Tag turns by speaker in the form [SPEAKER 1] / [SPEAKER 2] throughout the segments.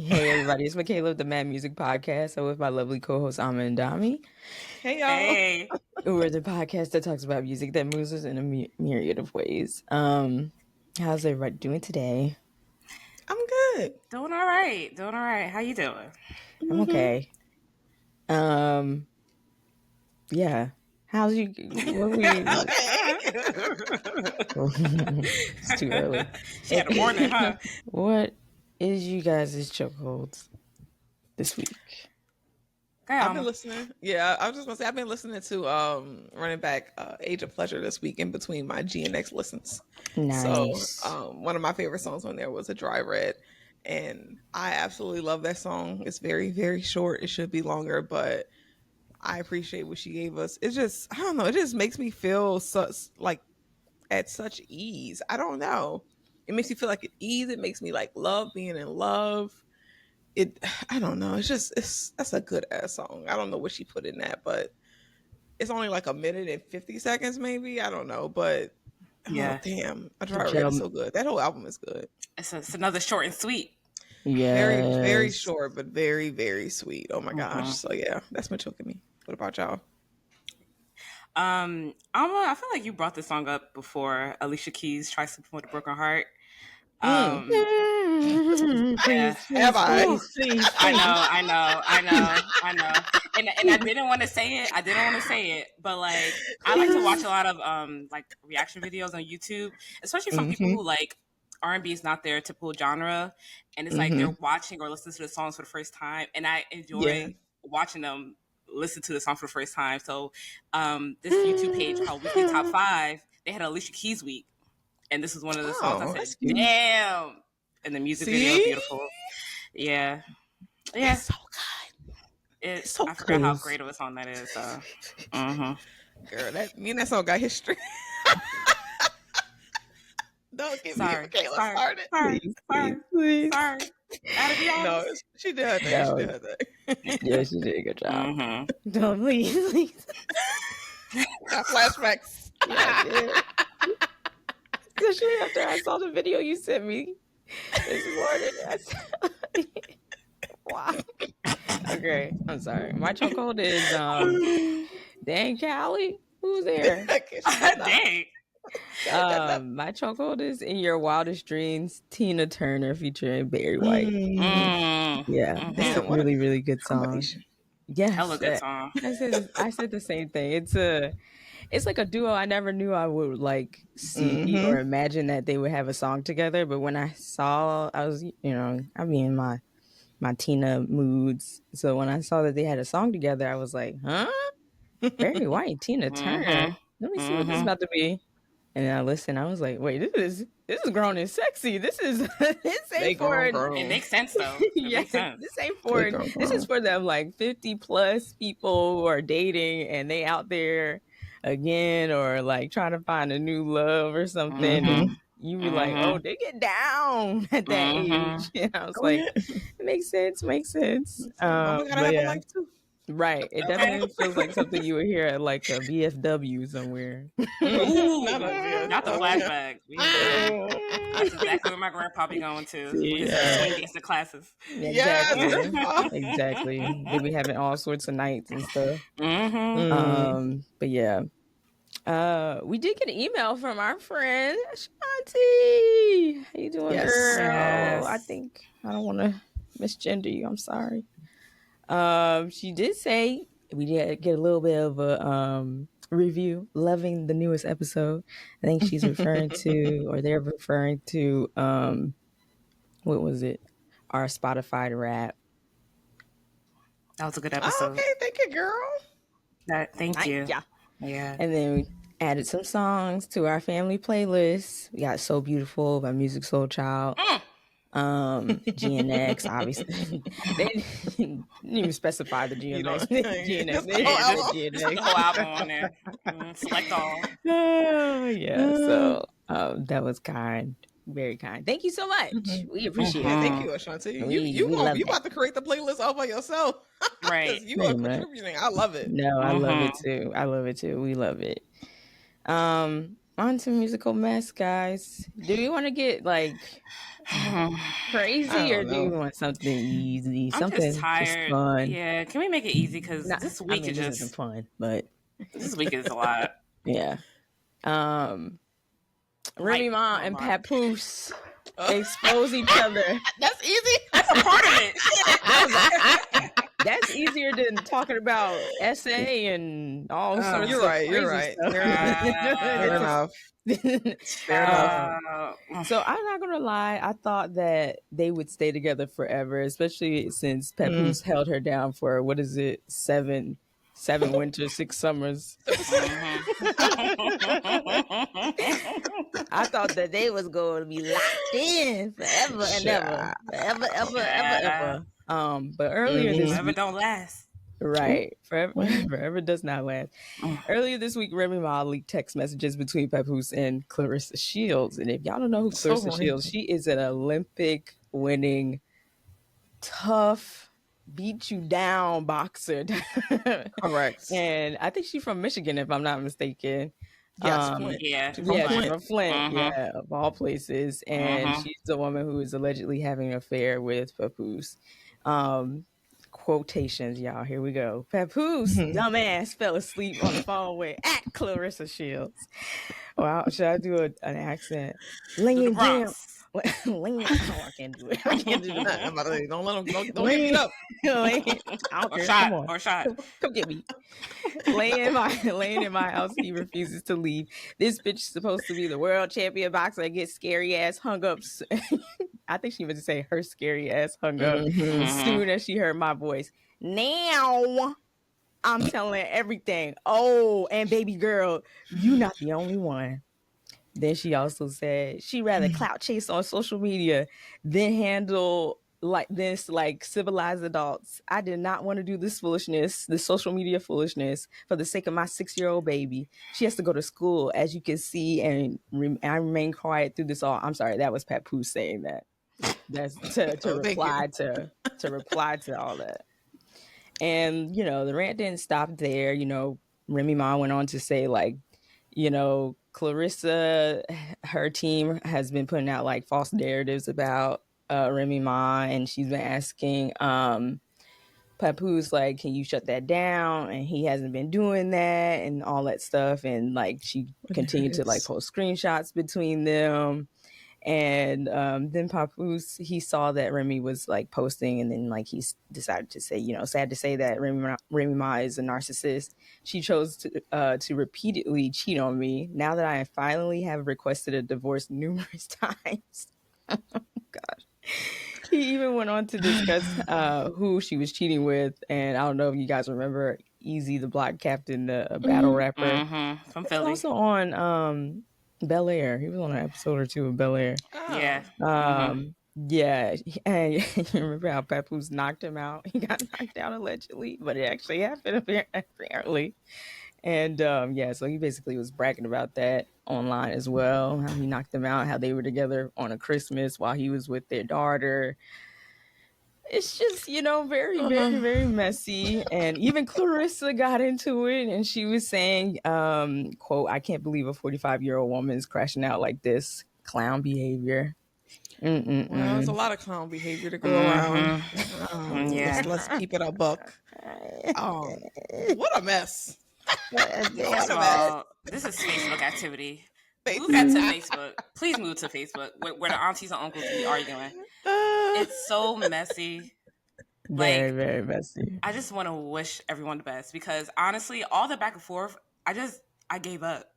[SPEAKER 1] Hey everybody, it's Mikala with the Mad Music Podcast. I'm with my lovely co-hosts Amma and Dami.
[SPEAKER 2] Hey y'all.
[SPEAKER 3] Hey.
[SPEAKER 1] We're the podcast that talks about music that moves us in a myriad of ways. How's everybody doing today?
[SPEAKER 2] I'm good.
[SPEAKER 3] Doing all right. How you doing?
[SPEAKER 1] I'm okay. Yeah. How's you? What we? It's too early.
[SPEAKER 3] She had a warning, huh?
[SPEAKER 1] What is you guys' chokeholds this week?
[SPEAKER 2] I've been listening. Yeah, I was just gonna say I've been listening to Running Back Age of Pleasure this week in between my GNX listens.
[SPEAKER 1] Nice.
[SPEAKER 2] So one of my favorite songs on there was A Dry Red, and I absolutely love that song. It's very, very short. It should be longer, but I appreciate what she gave us. It's just, I don't know, it just makes me feel like at such ease. I don't know. It makes me feel like at ease. It makes me like love being in love. I don't know. That's a good ass song. I don't know what she put in that, but it's only like 1 minute and 50 seconds, maybe. I don't know, but yeah, damn, A Dry Red is so good. That whole album is good.
[SPEAKER 3] It's another short and sweet.
[SPEAKER 1] Yeah,
[SPEAKER 2] very, very short, but very, very sweet. Oh my gosh. So yeah, that's what choking me. What about y'all?
[SPEAKER 3] Alma, I feel like you brought this song up before. Alicia Keys, Try Sleeping with a Broken Heart.
[SPEAKER 2] Yeah.
[SPEAKER 3] Have I? I know. And I didn't want to say it. But like, I like to watch a lot of like reaction videos on YouTube, especially from people who like R&B is not their typical genre, and it's like they're watching or listening to the songs for the first time, and I enjoy watching them listen to the song for the first time. So this YouTube page called Weekly Top 5, they had Alicia Keys week, and this was one of the songs I said, damn. And the music video is beautiful. Yeah.
[SPEAKER 2] It's so good.
[SPEAKER 3] I forgot how great of a song that is.
[SPEAKER 2] Girl, that song got history. Don't get me Mikala started.
[SPEAKER 1] Please.
[SPEAKER 3] Sorry.
[SPEAKER 2] No, she did her thing.
[SPEAKER 1] Yeah, she did a good job. Don't please.
[SPEAKER 2] Got flashbacks.
[SPEAKER 1] Yeah, I did. Especially after I saw the video you sent me this morning. Wow. Okay, I'm sorry. My chokehold is dang Callie. Who's there?
[SPEAKER 3] Dang.
[SPEAKER 1] My chokehold is In Your Wildest Dreams, Tina Turner featuring Barry White. Yeah, it's a really, really good song. Yeah,
[SPEAKER 3] hella good song.
[SPEAKER 1] I said the same thing. It's like a duo I never knew I would like see or imagine that they would have a song together. But when I saw, I was, I be in my Tina moods. So when I saw that they had a song together, I was like, huh? Barry White, Tina Turner. Let me see what this is about to be. And then I listened. I was like, wait, this is grown and sexy. This ain't for it.
[SPEAKER 3] It makes sense though.
[SPEAKER 1] This ain't for it. This is for them like 50 plus people who are dating and they out there again or like trying to find a new love or something. And you be like, oh, they get down at that age. And I was like, it makes sense.
[SPEAKER 2] We gotta have a life too.
[SPEAKER 1] Right. It definitely feels like something you would hear at like a VFW somewhere.
[SPEAKER 3] Ooh, not the flashback. That's exactly where my grandpa be going to. Swing against the classes.
[SPEAKER 1] Exactly. They be having all sorts of nights and stuff. But yeah. We did get an email from our friend Shanti. How you doing, girl?
[SPEAKER 3] Yes.
[SPEAKER 1] I don't want to misgender you. I'm sorry. She did say we did get a little bit of a review. Loving the newest episode. I think she's referring to, or they're referring to, what was it? Our Spotify rap.
[SPEAKER 3] That was a good episode.
[SPEAKER 2] Okay, thank you, girl.
[SPEAKER 3] Thank you.
[SPEAKER 1] Yeah. And then we added some songs to our family playlist. We got So Beautiful by Music Soul Child. GNX, obviously. They didn't even specify the GNX.
[SPEAKER 3] GNX. Whole album on there. Select all.
[SPEAKER 1] Yeah. So that was kind. Very kind. Thank you so much. We appreciate it.
[SPEAKER 2] Thank you, Ashanti. You about to create the playlist all by yourself.
[SPEAKER 3] Right.
[SPEAKER 2] You are contributing. I love it.
[SPEAKER 1] No, I love it too. We love it. On to musical mess, guys. Do you want to get like crazy, or do you want something easy,
[SPEAKER 3] I'm
[SPEAKER 1] something
[SPEAKER 3] just tired.
[SPEAKER 1] fun?
[SPEAKER 3] Yeah, can we make it easy? Because
[SPEAKER 1] Not,
[SPEAKER 3] this
[SPEAKER 1] I
[SPEAKER 3] week
[SPEAKER 1] mean,
[SPEAKER 3] is
[SPEAKER 1] this isn't
[SPEAKER 3] just
[SPEAKER 1] fun, but
[SPEAKER 3] this week is a lot.
[SPEAKER 1] yeah. Remy Ma and Papoose expose each other.
[SPEAKER 2] That's easy.
[SPEAKER 3] That's a part of it.
[SPEAKER 1] That's easier than talking about essay and all sorts
[SPEAKER 2] You're
[SPEAKER 1] of
[SPEAKER 2] right.
[SPEAKER 1] crazy
[SPEAKER 2] You're right.
[SPEAKER 1] stuff.
[SPEAKER 2] Fair enough. Fair enough.
[SPEAKER 1] So I'm not gonna lie, I thought that they would stay together forever, especially since Papoose held her down for what is it, seven winters, 6 summers. I thought that they was going to be locked in forever and ever. But earlier this
[SPEAKER 3] Forever
[SPEAKER 1] week,
[SPEAKER 3] don't last.
[SPEAKER 1] right? Forever does not last. Earlier this week, Remy Ma leaked text messages between Papoose and Clarissa Shields. And if y'all don't know who Clarissa Shields, she is an Olympic winning, tough, beat you down boxer.
[SPEAKER 2] Correct.
[SPEAKER 1] And I think she's from Michigan, if I'm not mistaken.
[SPEAKER 2] Yes,
[SPEAKER 1] Flint.
[SPEAKER 2] Flint.
[SPEAKER 1] Flint, yeah, of all places. And she's the woman who is allegedly having an affair with Papoose. Quotations, y'all. Here we go. Papoose, dumbass, fell asleep on the phone with @Clarissa Shields. Wow, should I do an accent? Laying down. Laying. Oh, I can't do it. I can't do that.
[SPEAKER 2] Don't let them. Don't get me up.
[SPEAKER 3] Or shot.
[SPEAKER 1] Come get me. Laying in my house, he refuses to leave. This bitch is supposed to be the world champion boxer and get scary ass hung up. I think she meant to say her scary ass hung up soon as she heard my voice. Now I'm telling everything. Oh, and baby girl, you not the only one. Then she also said she'd rather clout chase on social media than handle like this, like civilized adults. I did not want to do this foolishness, this social media foolishness, for the sake of my 6-year-old baby. She has to go to school, as you can see, and I remain quiet through this all. I'm sorry, that was Papoose saying that. That's to reply to all that. And the rant didn't stop there. Remy Ma went on to say, like, Clarissa, her team has been putting out like false narratives about Remy Ma, and she's been asking Papoose, like, can you shut that down? And he hasn't been doing that and all that stuff. And like she continued to like post screenshots between them. And then Papoose, he saw that Remy was like posting, and then like he decided to say, sad to say that Remy Ma is a narcissist. She chose to repeatedly cheat on me. Now that I finally have requested a divorce numerous times. Oh gosh. He even went on to discuss who she was cheating with, and I don't know if you guys remember Easy, the Block Captain, the battle rapper
[SPEAKER 3] from Philly.
[SPEAKER 1] Also on Bel Air. He was on an episode or two of Bel Air.
[SPEAKER 3] Yeah.
[SPEAKER 1] Yeah. And you remember how Papoose knocked him out? He got knocked out allegedly, but it actually happened apparently. And so he basically was bragging about that online as well. How he knocked them out, how they were together on a Christmas while he was with their daughter. It's just, very, very, very messy. And even Clarissa got into it, and she was saying, quote, I can't believe a 45-year-old woman is crashing out like this. Clown behavior.
[SPEAKER 2] Well, there's a lot of clown behavior to go around. Let's keep it a buck. What a mess.
[SPEAKER 3] First of all, this is Facebook activity. Move that to Facebook. Please move to Facebook where the aunties and uncles be arguing. It's so messy.
[SPEAKER 1] Very, very messy.
[SPEAKER 3] I just want to wish everyone the best, because honestly, all the back and forth, I gave up.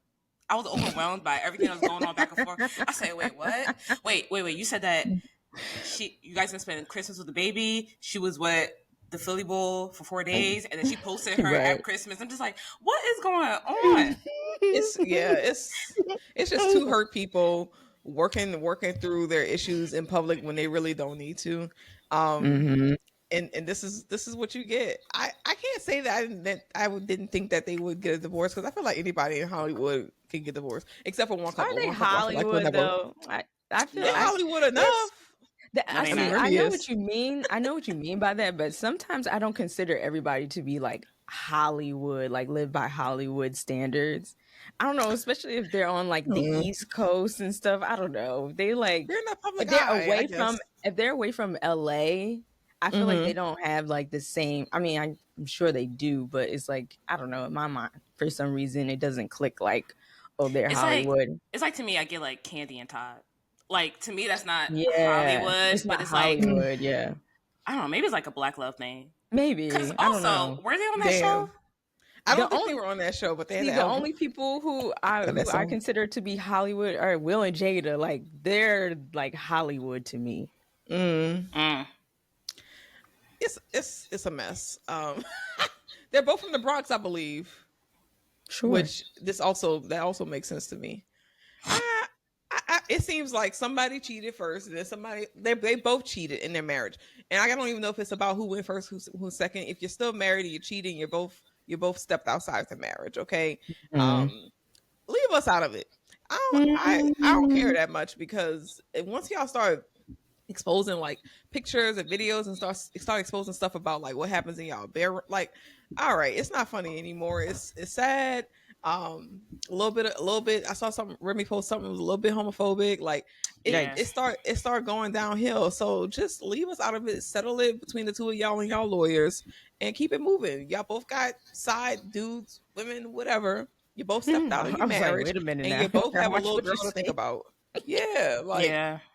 [SPEAKER 3] I was overwhelmed by everything that was going on back and forth. I said, wait, what? Wait. You said that you guys been spending Christmas with the baby. She was with the Philly Bowl for 4 days, and then she posted her at Christmas. I'm just like, what is going on?
[SPEAKER 2] It's just two hurt people working through their issues in public when they really don't need to. And this is what you get. I can't say that I didn't think that they would get a divorce, because I feel like anybody in Hollywood can get divorced, except for one couple.
[SPEAKER 1] Are they Hollywood though? I feel like
[SPEAKER 2] Hollywood enough.
[SPEAKER 1] I know what you mean. I know what you mean by that, but sometimes I don't consider everybody to be like Hollywood, like live by Hollywood standards. I don't know, especially if they're on like the East Coast and stuff. I don't know. They like
[SPEAKER 2] They're in the public
[SPEAKER 1] if they're
[SPEAKER 2] eye,
[SPEAKER 1] away
[SPEAKER 2] I guess.
[SPEAKER 1] if they're away from LA, I feel like they don't have like the same. I mean, I'm sure they do, but it's like I don't know. In my mind, for some reason, it doesn't click like, oh, they're Hollywood.
[SPEAKER 3] It's like to me, I get like Candy and Todd. Like to me, that's not Hollywood,
[SPEAKER 1] it's not
[SPEAKER 3] but it's
[SPEAKER 1] Hollywood.
[SPEAKER 3] Like
[SPEAKER 1] yeah,
[SPEAKER 3] I don't know. Maybe it's like a Black love thing.
[SPEAKER 1] maybe.
[SPEAKER 3] Because
[SPEAKER 1] I don't know.
[SPEAKER 3] also, were they on that show?
[SPEAKER 2] I don't think they were on that show, but they had
[SPEAKER 1] the only people who I consider to be Hollywood are Will and Jada. Like they're like Hollywood to me.
[SPEAKER 2] It's a mess. They're both from the Bronx, I believe.
[SPEAKER 1] Sure.
[SPEAKER 2] Which that also makes sense to me. It seems like somebody cheated first, and then they both cheated in their marriage. And I don't even know if it's about who went first, who's second. If you're still married and you're cheating, you both stepped outside the marriage. Okay, leave us out of it. I don't care that much because once y'all start exposing like pictures and videos and start exposing stuff about like what happens in y'all bare, like, all right, it's not funny anymore. It's sad. A little bit. I saw something. Remy post something that was a little bit homophobic. Like it started going downhill. So just leave us out of it. Settle it between the two of y'all and y'all lawyers, and keep it moving. Y'all both got side dudes, women, whatever. You both stepped out of your marriage,
[SPEAKER 1] like, wait a minute
[SPEAKER 2] and
[SPEAKER 1] now.
[SPEAKER 2] you both have a little girl to think about. Yeah, like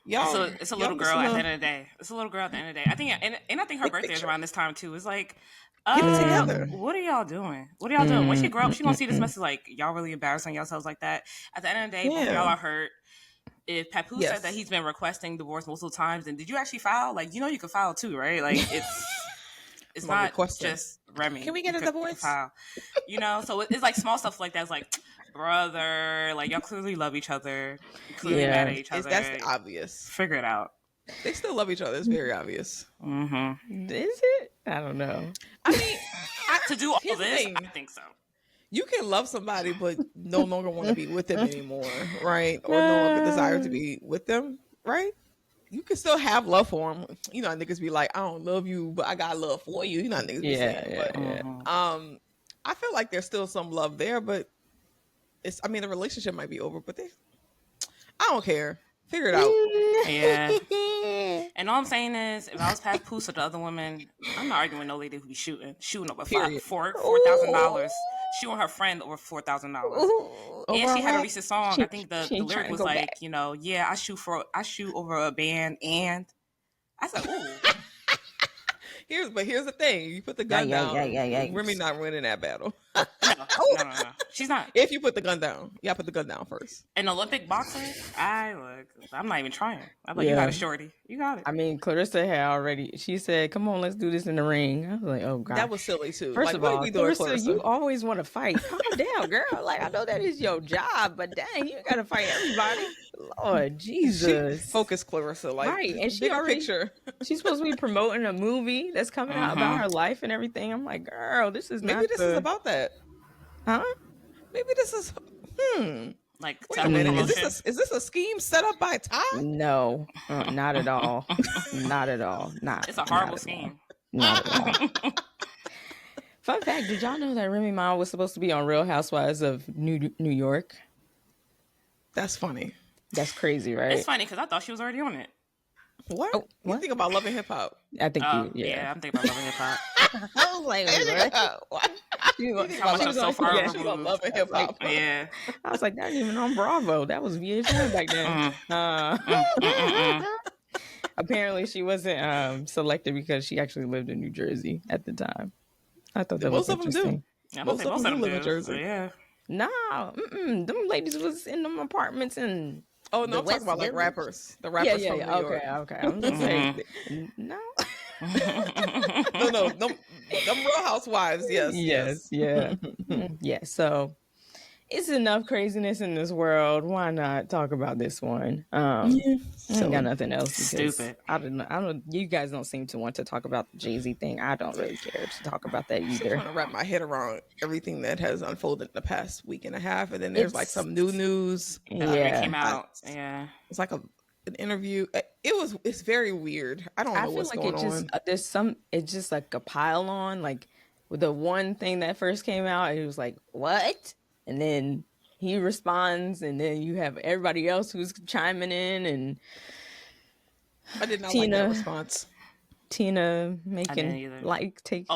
[SPEAKER 2] y'all.
[SPEAKER 3] It's a little girl at the end of the day. It's a little girl at the end of the day. I think, and I think her birthday is around this time too. It's like.
[SPEAKER 2] Get it together.
[SPEAKER 3] What are y'all doing? When she grow up, she gonna see this message like y'all really embarrassing yourselves like that. At the end of the day, both of y'all are hurt. If Papoose said that he's been requesting divorce multiple times, then did you actually file? Like, you can file too, right? Like it's not just Remy.
[SPEAKER 2] Can we get a divorce?
[SPEAKER 3] File. So it's like small stuff like that. It's like, brother, like y'all clearly love each other. You're clearly mad at each other.
[SPEAKER 2] That's obvious.
[SPEAKER 3] Figure it out.
[SPEAKER 2] They still love each other. It's very obvious.
[SPEAKER 1] Mm-hmm. Is it? I don't know.
[SPEAKER 2] I mean,
[SPEAKER 3] to do all this, I think so.
[SPEAKER 2] You can love somebody, but no longer want to be with them anymore, right? Or no longer desire to be with them, right? You can still have love for them. Niggas be like, I don't love you, but I got love for you. Niggas be saying. But I feel like there's still some love there, but the relationship might be over, but I don't care. Figure it out.
[SPEAKER 3] Yeah. And all I'm saying is, if I was Papoose or the other women, I'm not arguing with no lady who be shooting over $4,000, shooting her friend over $4,000. And she had a recent song. I think the lyric was like, I shoot over a band, and I said, ooh.
[SPEAKER 2] Here's the thing. You put the gun down. Remy not winning that battle.
[SPEAKER 3] No. She's not.
[SPEAKER 2] If you put the gun down, you gotta put the gun down first.
[SPEAKER 3] An Olympic boxer, I'm not even trying. I'm like, you got it, shorty. You got it.
[SPEAKER 1] I mean, Clarissa had already. She said, "Come on, let's do this in the ring." I was like, "Oh God,
[SPEAKER 2] that was silly too."
[SPEAKER 1] First of all,
[SPEAKER 2] Clarissa,
[SPEAKER 1] you always want to fight. Calm down, girl. Like I know that is your job, but dang, you gotta fight everybody. Lord Jesus,
[SPEAKER 2] focus, Clarissa. Like,
[SPEAKER 1] right, and she already.
[SPEAKER 2] Picture.
[SPEAKER 1] She's supposed to be promoting a movie that's coming out about her life and everything. I'm like, girl, this is
[SPEAKER 2] maybe this is about that, huh? Maybe this is.
[SPEAKER 3] Like,
[SPEAKER 2] wait a minute. Is this a scheme set up by Todd?
[SPEAKER 1] No, not at all. Not at all.
[SPEAKER 3] It's a horrible scheme.
[SPEAKER 1] Not at all. Fun fact: did y'all know that Remy Ma was supposed to be on Real Housewives of New York?
[SPEAKER 2] That's funny.
[SPEAKER 1] That's crazy, right?
[SPEAKER 3] It's funny because I thought she was already on it.
[SPEAKER 2] What? Oh, what? You think about Love and Hip Hop?
[SPEAKER 1] I think
[SPEAKER 3] yeah, I'm thinking about Love and Hip Hop.
[SPEAKER 1] I was like, what? She was
[SPEAKER 2] so far on Love and Hip Hop.
[SPEAKER 3] Yeah.
[SPEAKER 1] I was like, that wasn't even on Bravo. That was VH1 back then. Apparently, she wasn't selected because she actually lived in New Jersey at the time. I thought that was interesting.
[SPEAKER 2] Most of them live in Jersey.
[SPEAKER 3] Yeah.
[SPEAKER 1] No, them ladies was in them apartments and.
[SPEAKER 2] Oh no, I'm talking about like rappers. The rappers from New York.
[SPEAKER 1] Okay. I'm just saying, no.
[SPEAKER 2] no, them Real Housewives. Yes.
[SPEAKER 1] Yeah. So it's enough craziness in this world. Why not talk about this one? I ain't got nothing else.
[SPEAKER 3] Stupid.
[SPEAKER 1] I don't know. You guys don't seem to want to talk about the Jay-Z thing. I don't really care to talk about that either.
[SPEAKER 2] I'm trying to wrap my head around everything that has unfolded in the past week and a half, and then there's like some new news.
[SPEAKER 3] That came out. Yeah,
[SPEAKER 2] it's like an interview. It's very weird. I don't know what's going on.
[SPEAKER 1] It's just like a pile on, like the one thing that first came out, he was like, "What?" And then he responds, and then you have everybody else who's chiming in, and
[SPEAKER 2] I did not like that response.
[SPEAKER 1] Tina taking
[SPEAKER 3] Tina,
[SPEAKER 1] likes,
[SPEAKER 3] girl,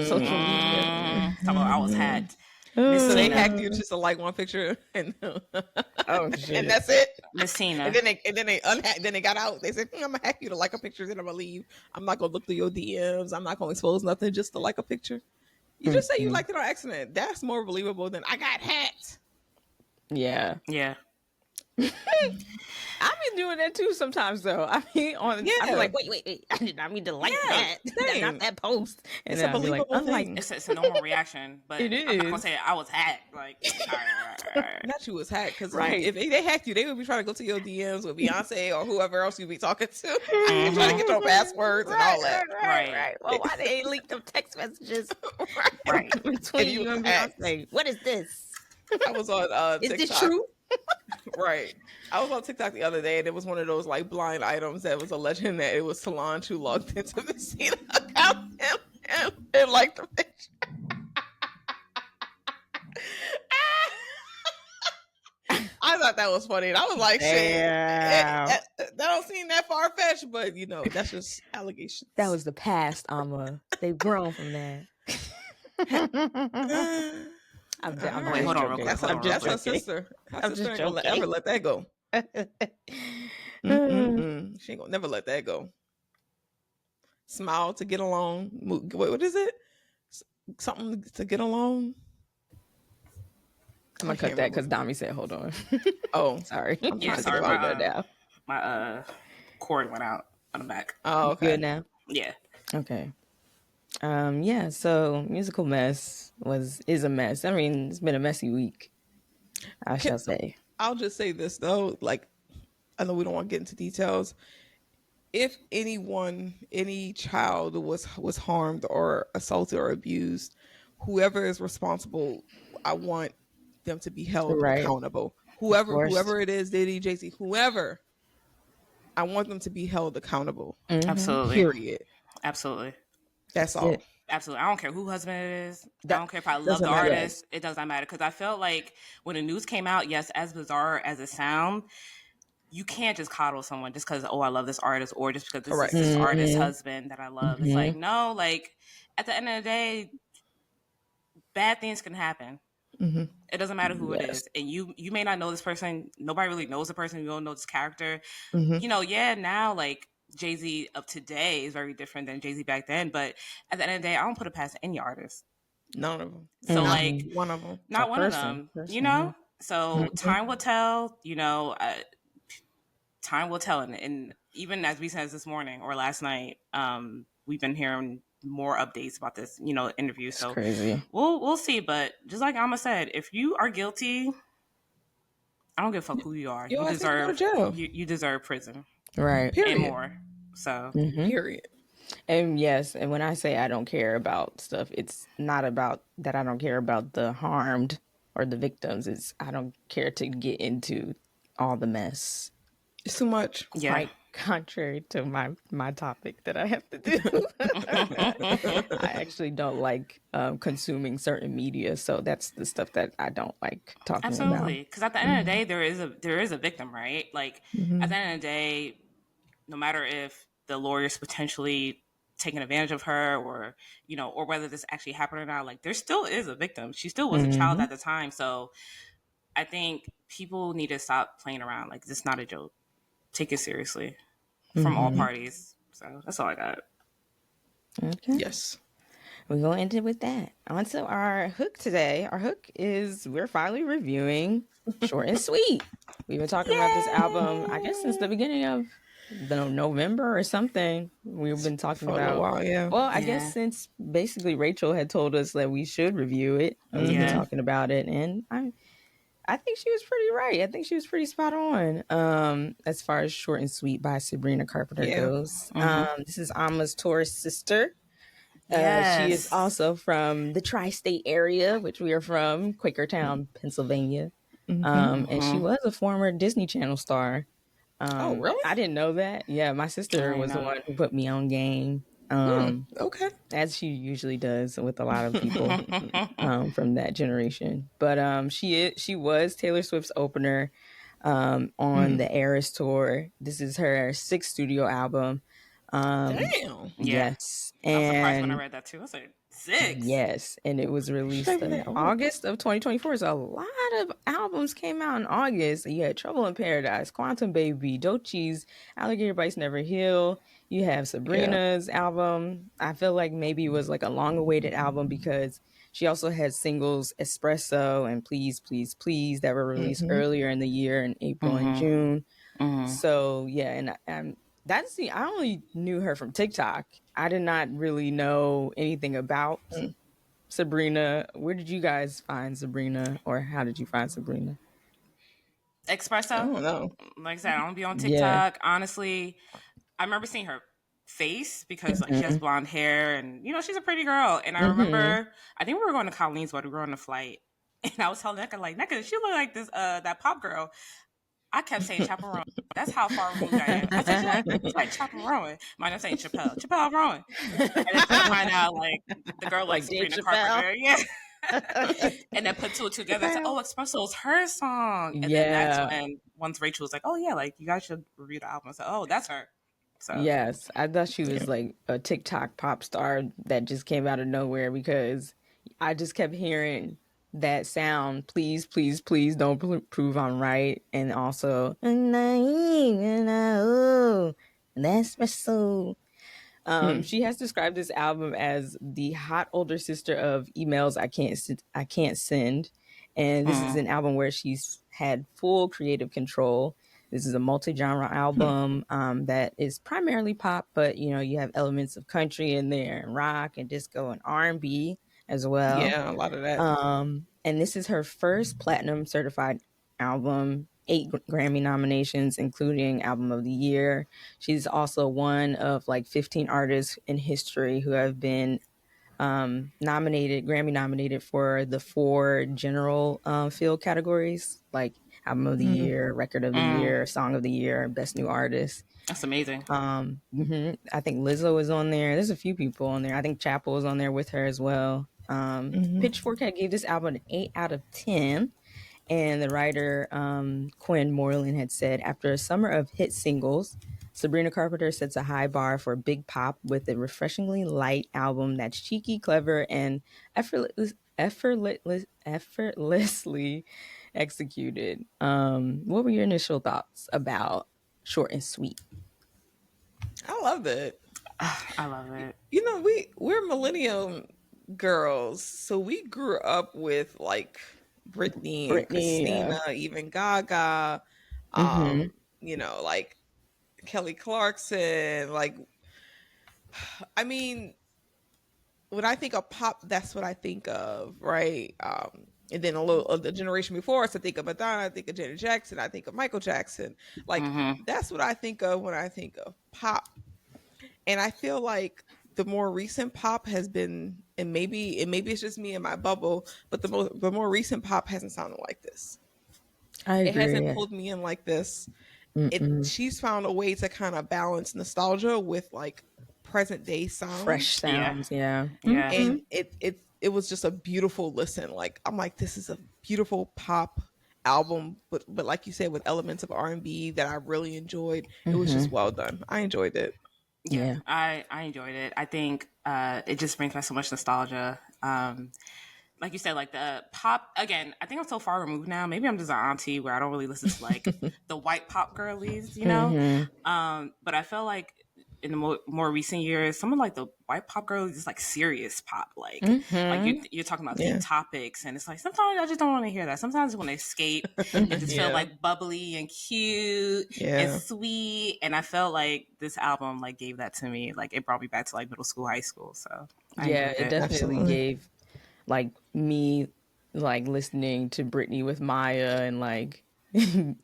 [SPEAKER 1] social media.
[SPEAKER 3] Talk about I was hacked.
[SPEAKER 2] So they hacked you just to like one picture, and
[SPEAKER 1] shit.
[SPEAKER 2] and that's it.
[SPEAKER 3] Miss Tina.
[SPEAKER 2] And then they unhacked. Then they got out. They said, "I'm gonna hack you to like a picture, then I'm gonna leave. I'm not gonna look through your DMs. I'm not gonna expose nothing just to like a picture." You just say you liked it on accident. That's more believable than I got hacked.
[SPEAKER 3] Yeah.
[SPEAKER 1] I've been doing that too sometimes, though. I mean, I'm like, wait, I did not mean to like that. Not that post. And
[SPEAKER 2] it's a believable
[SPEAKER 3] thing. It's a normal reaction, but it is. I'm not gonna say I was hacked. Like, all right.
[SPEAKER 2] Not you was hacked, because if they hacked you, they would be trying to go to your DMs with Beyonce or whoever else you be talking to and trying to get your passwords and all that.
[SPEAKER 1] Right. Well, why they ain't leaked them text messages? Right. Between you and Beyonce. What is this?
[SPEAKER 2] I was on TikTok.
[SPEAKER 1] Is this true?
[SPEAKER 2] Right. I was on TikTok the other day, and it was one of those like blind items that was alleging that it was Solange who logged into the Cena account and liked the picture. I thought that was funny, and I was like, "Shit, that don't seem that far fetched," but that's just allegations.
[SPEAKER 1] That was the past, Amma. They've grown from that.
[SPEAKER 3] Wait, hold on real quick.
[SPEAKER 2] That's her sister.
[SPEAKER 1] I'm just
[SPEAKER 2] ain't
[SPEAKER 1] joking.
[SPEAKER 2] gonna ever let that go. She ain't gonna never let that go. Smile to get along. What is it? Something to get along.
[SPEAKER 1] I'm gonna cut that because Dami said, "Hold on."
[SPEAKER 2] Oh,
[SPEAKER 1] sorry.
[SPEAKER 3] Sorry. My cord went out on the back.
[SPEAKER 2] Oh, okay.
[SPEAKER 1] Good now.
[SPEAKER 3] Yeah.
[SPEAKER 1] Okay. So musical mess is a mess. I mean, it's been a messy week, I shall say.
[SPEAKER 2] I'll just say this though, like, I know we don't want to get into details. If any child was harmed or assaulted or abused, whoever is responsible, I want them to be held accountable. Whoever it is, Diddy, Jay-Z, whoever, I want them to be held accountable.
[SPEAKER 3] Mm-hmm. Absolutely.
[SPEAKER 2] Period.
[SPEAKER 3] Absolutely.
[SPEAKER 2] That's all.
[SPEAKER 3] Absolutely. I don't care who husband it is. I don't care if I love the artist. It does not matter. Because I felt like when the news came out, yes, as bizarre as it sounds, you can't just coddle someone just because, I love this artist, or just because this is this artist's husband that I love. It's like, no, like, at the end of the day, bad things can happen. Mm-hmm. It doesn't matter who it is. And you may not know this person. Nobody really knows the person. You don't know this character. Mm-hmm. Now, like, Jay-Z of today is very different than Jay-Z back then. But at the end of the day, I don't put it past any artist.
[SPEAKER 2] None of them.
[SPEAKER 3] So, like,
[SPEAKER 2] one of them.
[SPEAKER 3] Not one of them, So time will tell, time will tell. And even as we said this morning or last night, we've been hearing more updates about this, interview. So
[SPEAKER 1] it's crazy.
[SPEAKER 3] We'll see. But just like Amma said, if you are guilty, I don't give a fuck who you are. You deserve jail. You deserve prison.
[SPEAKER 1] Right.
[SPEAKER 2] Period.
[SPEAKER 3] And more. So
[SPEAKER 2] period.
[SPEAKER 1] And yes, and when I say I don't care about stuff, it's not about that I don't care about the harmed or the victims. It's I don't care to get into all the mess.
[SPEAKER 2] It's too much.
[SPEAKER 1] Yeah. Like, contrary to my topic that I have to do. I actually don't like consuming certain media, so that's the stuff that I don't like talking about.
[SPEAKER 3] Absolutely, because at the end of the day, there is a victim, right? Like, at the end of the day, no matter if the lawyer's potentially taking advantage of her, or or whether this actually happened or not, like, there still is a victim. She still was a child at the time, so I think people need to stop playing around. Like, this is not a joke. Take it seriously from all parties. So that's all I got.
[SPEAKER 1] Okay.
[SPEAKER 2] Yes.
[SPEAKER 1] We're going to end it with that. On to our hook today. Our hook is we're finally reviewing Short and Sweet. We've been talking about this album, I guess, since the beginning of November or something. We've been talking about
[SPEAKER 2] a while, yeah.
[SPEAKER 1] Well, I guess since basically Rachel had told us that we should review it. We've been talking about it, and I think she was pretty right. I think she was pretty spot on as far as Short and Sweet by Sabrina Carpenter goes. This is Amma's Taurus sister. She is also from the tri-state area, which we are from, Quakertown, Pennsylvania. And she was a former Disney Channel star.
[SPEAKER 2] Oh, really?
[SPEAKER 1] I didn't know that. Yeah, my sister was the one who put me on game.
[SPEAKER 2] Okay.
[SPEAKER 1] As she usually does with a lot of people from that generation. But she was Taylor Swift's opener on the Eras tour. This is her 6th studio album.
[SPEAKER 2] Damn.
[SPEAKER 1] Yes.
[SPEAKER 3] I was surprised when I
[SPEAKER 1] And
[SPEAKER 3] read that too. I was like, 6?
[SPEAKER 1] yes, and it was released in August of 2024. So a lot of albums came out in August. You had Trouble in Paradise, Quantum Baby, Doechie's Alligator Bites Never Heal. You have Sabrina's album. I feel like maybe it was like a long-awaited album because she also had singles Espresso and Please, Please, Please that were released earlier in the year in April and June. So yeah, and I only knew her from TikTok. I did not really know anything about Sabrina. Where did you guys find Sabrina, or how did you find Sabrina?
[SPEAKER 3] Espresso.
[SPEAKER 2] I don't know.
[SPEAKER 3] Like I said, I don't be on TikTok. Honestly, I remember seeing her face because like she has blonde hair and she's a pretty girl. And I remember, I think we were going to Colleen's, but we were on a flight, and I was telling Nneka like, Nneka, she look like this that pop girl. I kept saying Chaperone. That's how far removed I am. I said, it's like Chaperone. Mine, I'm saying Chappelle Rowan. And then to find out, like, the girl like Sabrina Carpenter. Yeah. And then put two together and said, oh, Espresso is her song. And then that's when, once Rachel was like, oh, yeah, like, you guys should review the album. I said, oh, that's her. So
[SPEAKER 1] yes, I thought she was like a TikTok pop star that just came out of nowhere because I just kept hearing that sound, please, please, please don't prove I'm right. And also, that's so. She has described this album as the hot older sister of Emails I Can't Send. And this is an album where she's had full creative control. This is a multi-genre album that is primarily pop, but you have elements of country in there, and rock and disco and R&B as well.
[SPEAKER 2] Yeah, a lot of that.
[SPEAKER 1] And this is her first platinum certified album, 8 Grammy nominations, including Album of the Year. She's also one of like 15 artists in history who have been Grammy nominated for the 4 general field categories, like Album of the Year, Record of the Year, Song of the Year, Best New Artist.
[SPEAKER 3] That's amazing.
[SPEAKER 1] I think Lizzo is on there. There's a few people on there. I think Chapel is on there with her as well. Pitchfork had gave this album an 8 out of 10. And the writer, Quinn Moreland, had said, after a summer of hit singles, Sabrina Carpenter sets a high bar for big pop with a refreshingly light album that's cheeky, clever, and effortlessly executed. What were your initial thoughts about Short and Sweet?
[SPEAKER 2] I love it.
[SPEAKER 3] I love it.
[SPEAKER 2] We're millennium girls, so we grew up with like Britney and Christina, even Gaga, like Kelly Clarkson. Like, I mean, when I think of pop, that's what I think of, right? And then the generation before us, I think of Madonna, I think of Janet Jackson, I think of Michael Jackson. Like, that's what I think of when I think of pop. And I feel like the more recent pop has been, and maybe it's just me in my bubble, but the more recent pop hasn't sounded like this.
[SPEAKER 1] I agree.
[SPEAKER 2] It hasn't pulled me in like this. She's found a way to kind of balance nostalgia with like present day sounds,
[SPEAKER 1] fresh sounds. Yeah.
[SPEAKER 2] And it was just a beautiful listen. Like, I'm like, this is a beautiful pop album, but like you said, with elements of R&B that I really enjoyed. It was just well done. I enjoyed it.
[SPEAKER 3] Yeah. I enjoyed it. I think it just brings back so much nostalgia. Like you said, like the pop, again, I think I'm so far removed now. Maybe I'm just an auntie where I don't really listen to like the white pop girlies, but I feel like in the more recent years, some of like the white pop girlies is like serious pop, like you're talking about deep topics, and it's like sometimes I just don't want to hear that. Sometimes I want to escape and just feel like bubbly and cute and sweet. And I felt like this album like gave that to me. Like it brought me back to like middle school, high school. So
[SPEAKER 1] it definitely gave like me like listening to Britney with Maya and like being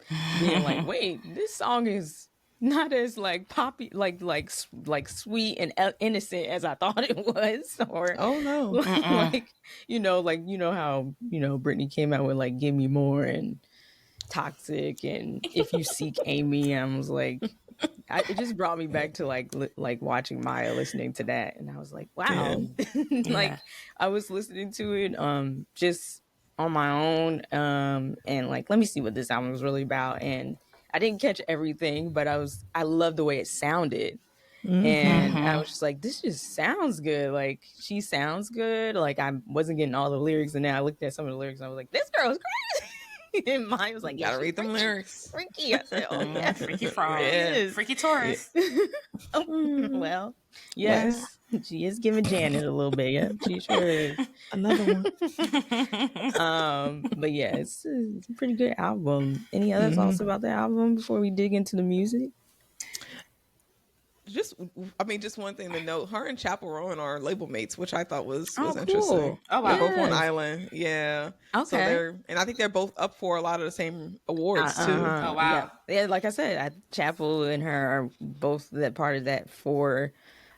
[SPEAKER 1] like, wait, this song is not as like poppy, like sweet and innocent as I thought it was. Or
[SPEAKER 2] oh no,
[SPEAKER 1] like how Britney came out with like "Give Me More" and "Toxic" and "If You Seek Amy." I was like, it just brought me back to like watching Maya listening to that, and I was like, wow. Like I was listening to it just on my own, and like, let me see what this album was really about. And I didn't catch everything, but I loved the way it sounded. And I was just like, this just sounds good. Like, she sounds good. Like, I wasn't getting all the lyrics, and then I looked at some of the lyrics and I was like, this girl's crazy. And mine was like,
[SPEAKER 2] you gotta read them lyrics.
[SPEAKER 1] Freaky. I said, oh yeah,
[SPEAKER 3] freaky frog, freaky Taurus.
[SPEAKER 1] Well, yes, she is giving Janet a little bit. Yeah, she sure is.
[SPEAKER 2] Another one.
[SPEAKER 1] But yeah, it's a pretty good album. Any other thoughts about the album before we dig into the music?
[SPEAKER 2] Just one thing to note: her and Chapel Rowan are label mates, which I thought was
[SPEAKER 1] cool.
[SPEAKER 2] interesting.
[SPEAKER 3] Oh wow,
[SPEAKER 2] they're both on Island, yeah.
[SPEAKER 1] Okay,
[SPEAKER 2] so I think they're both up for a lot of the same awards too.
[SPEAKER 3] Oh wow,
[SPEAKER 1] yeah. Like I said, Chapel and her are both that part of that for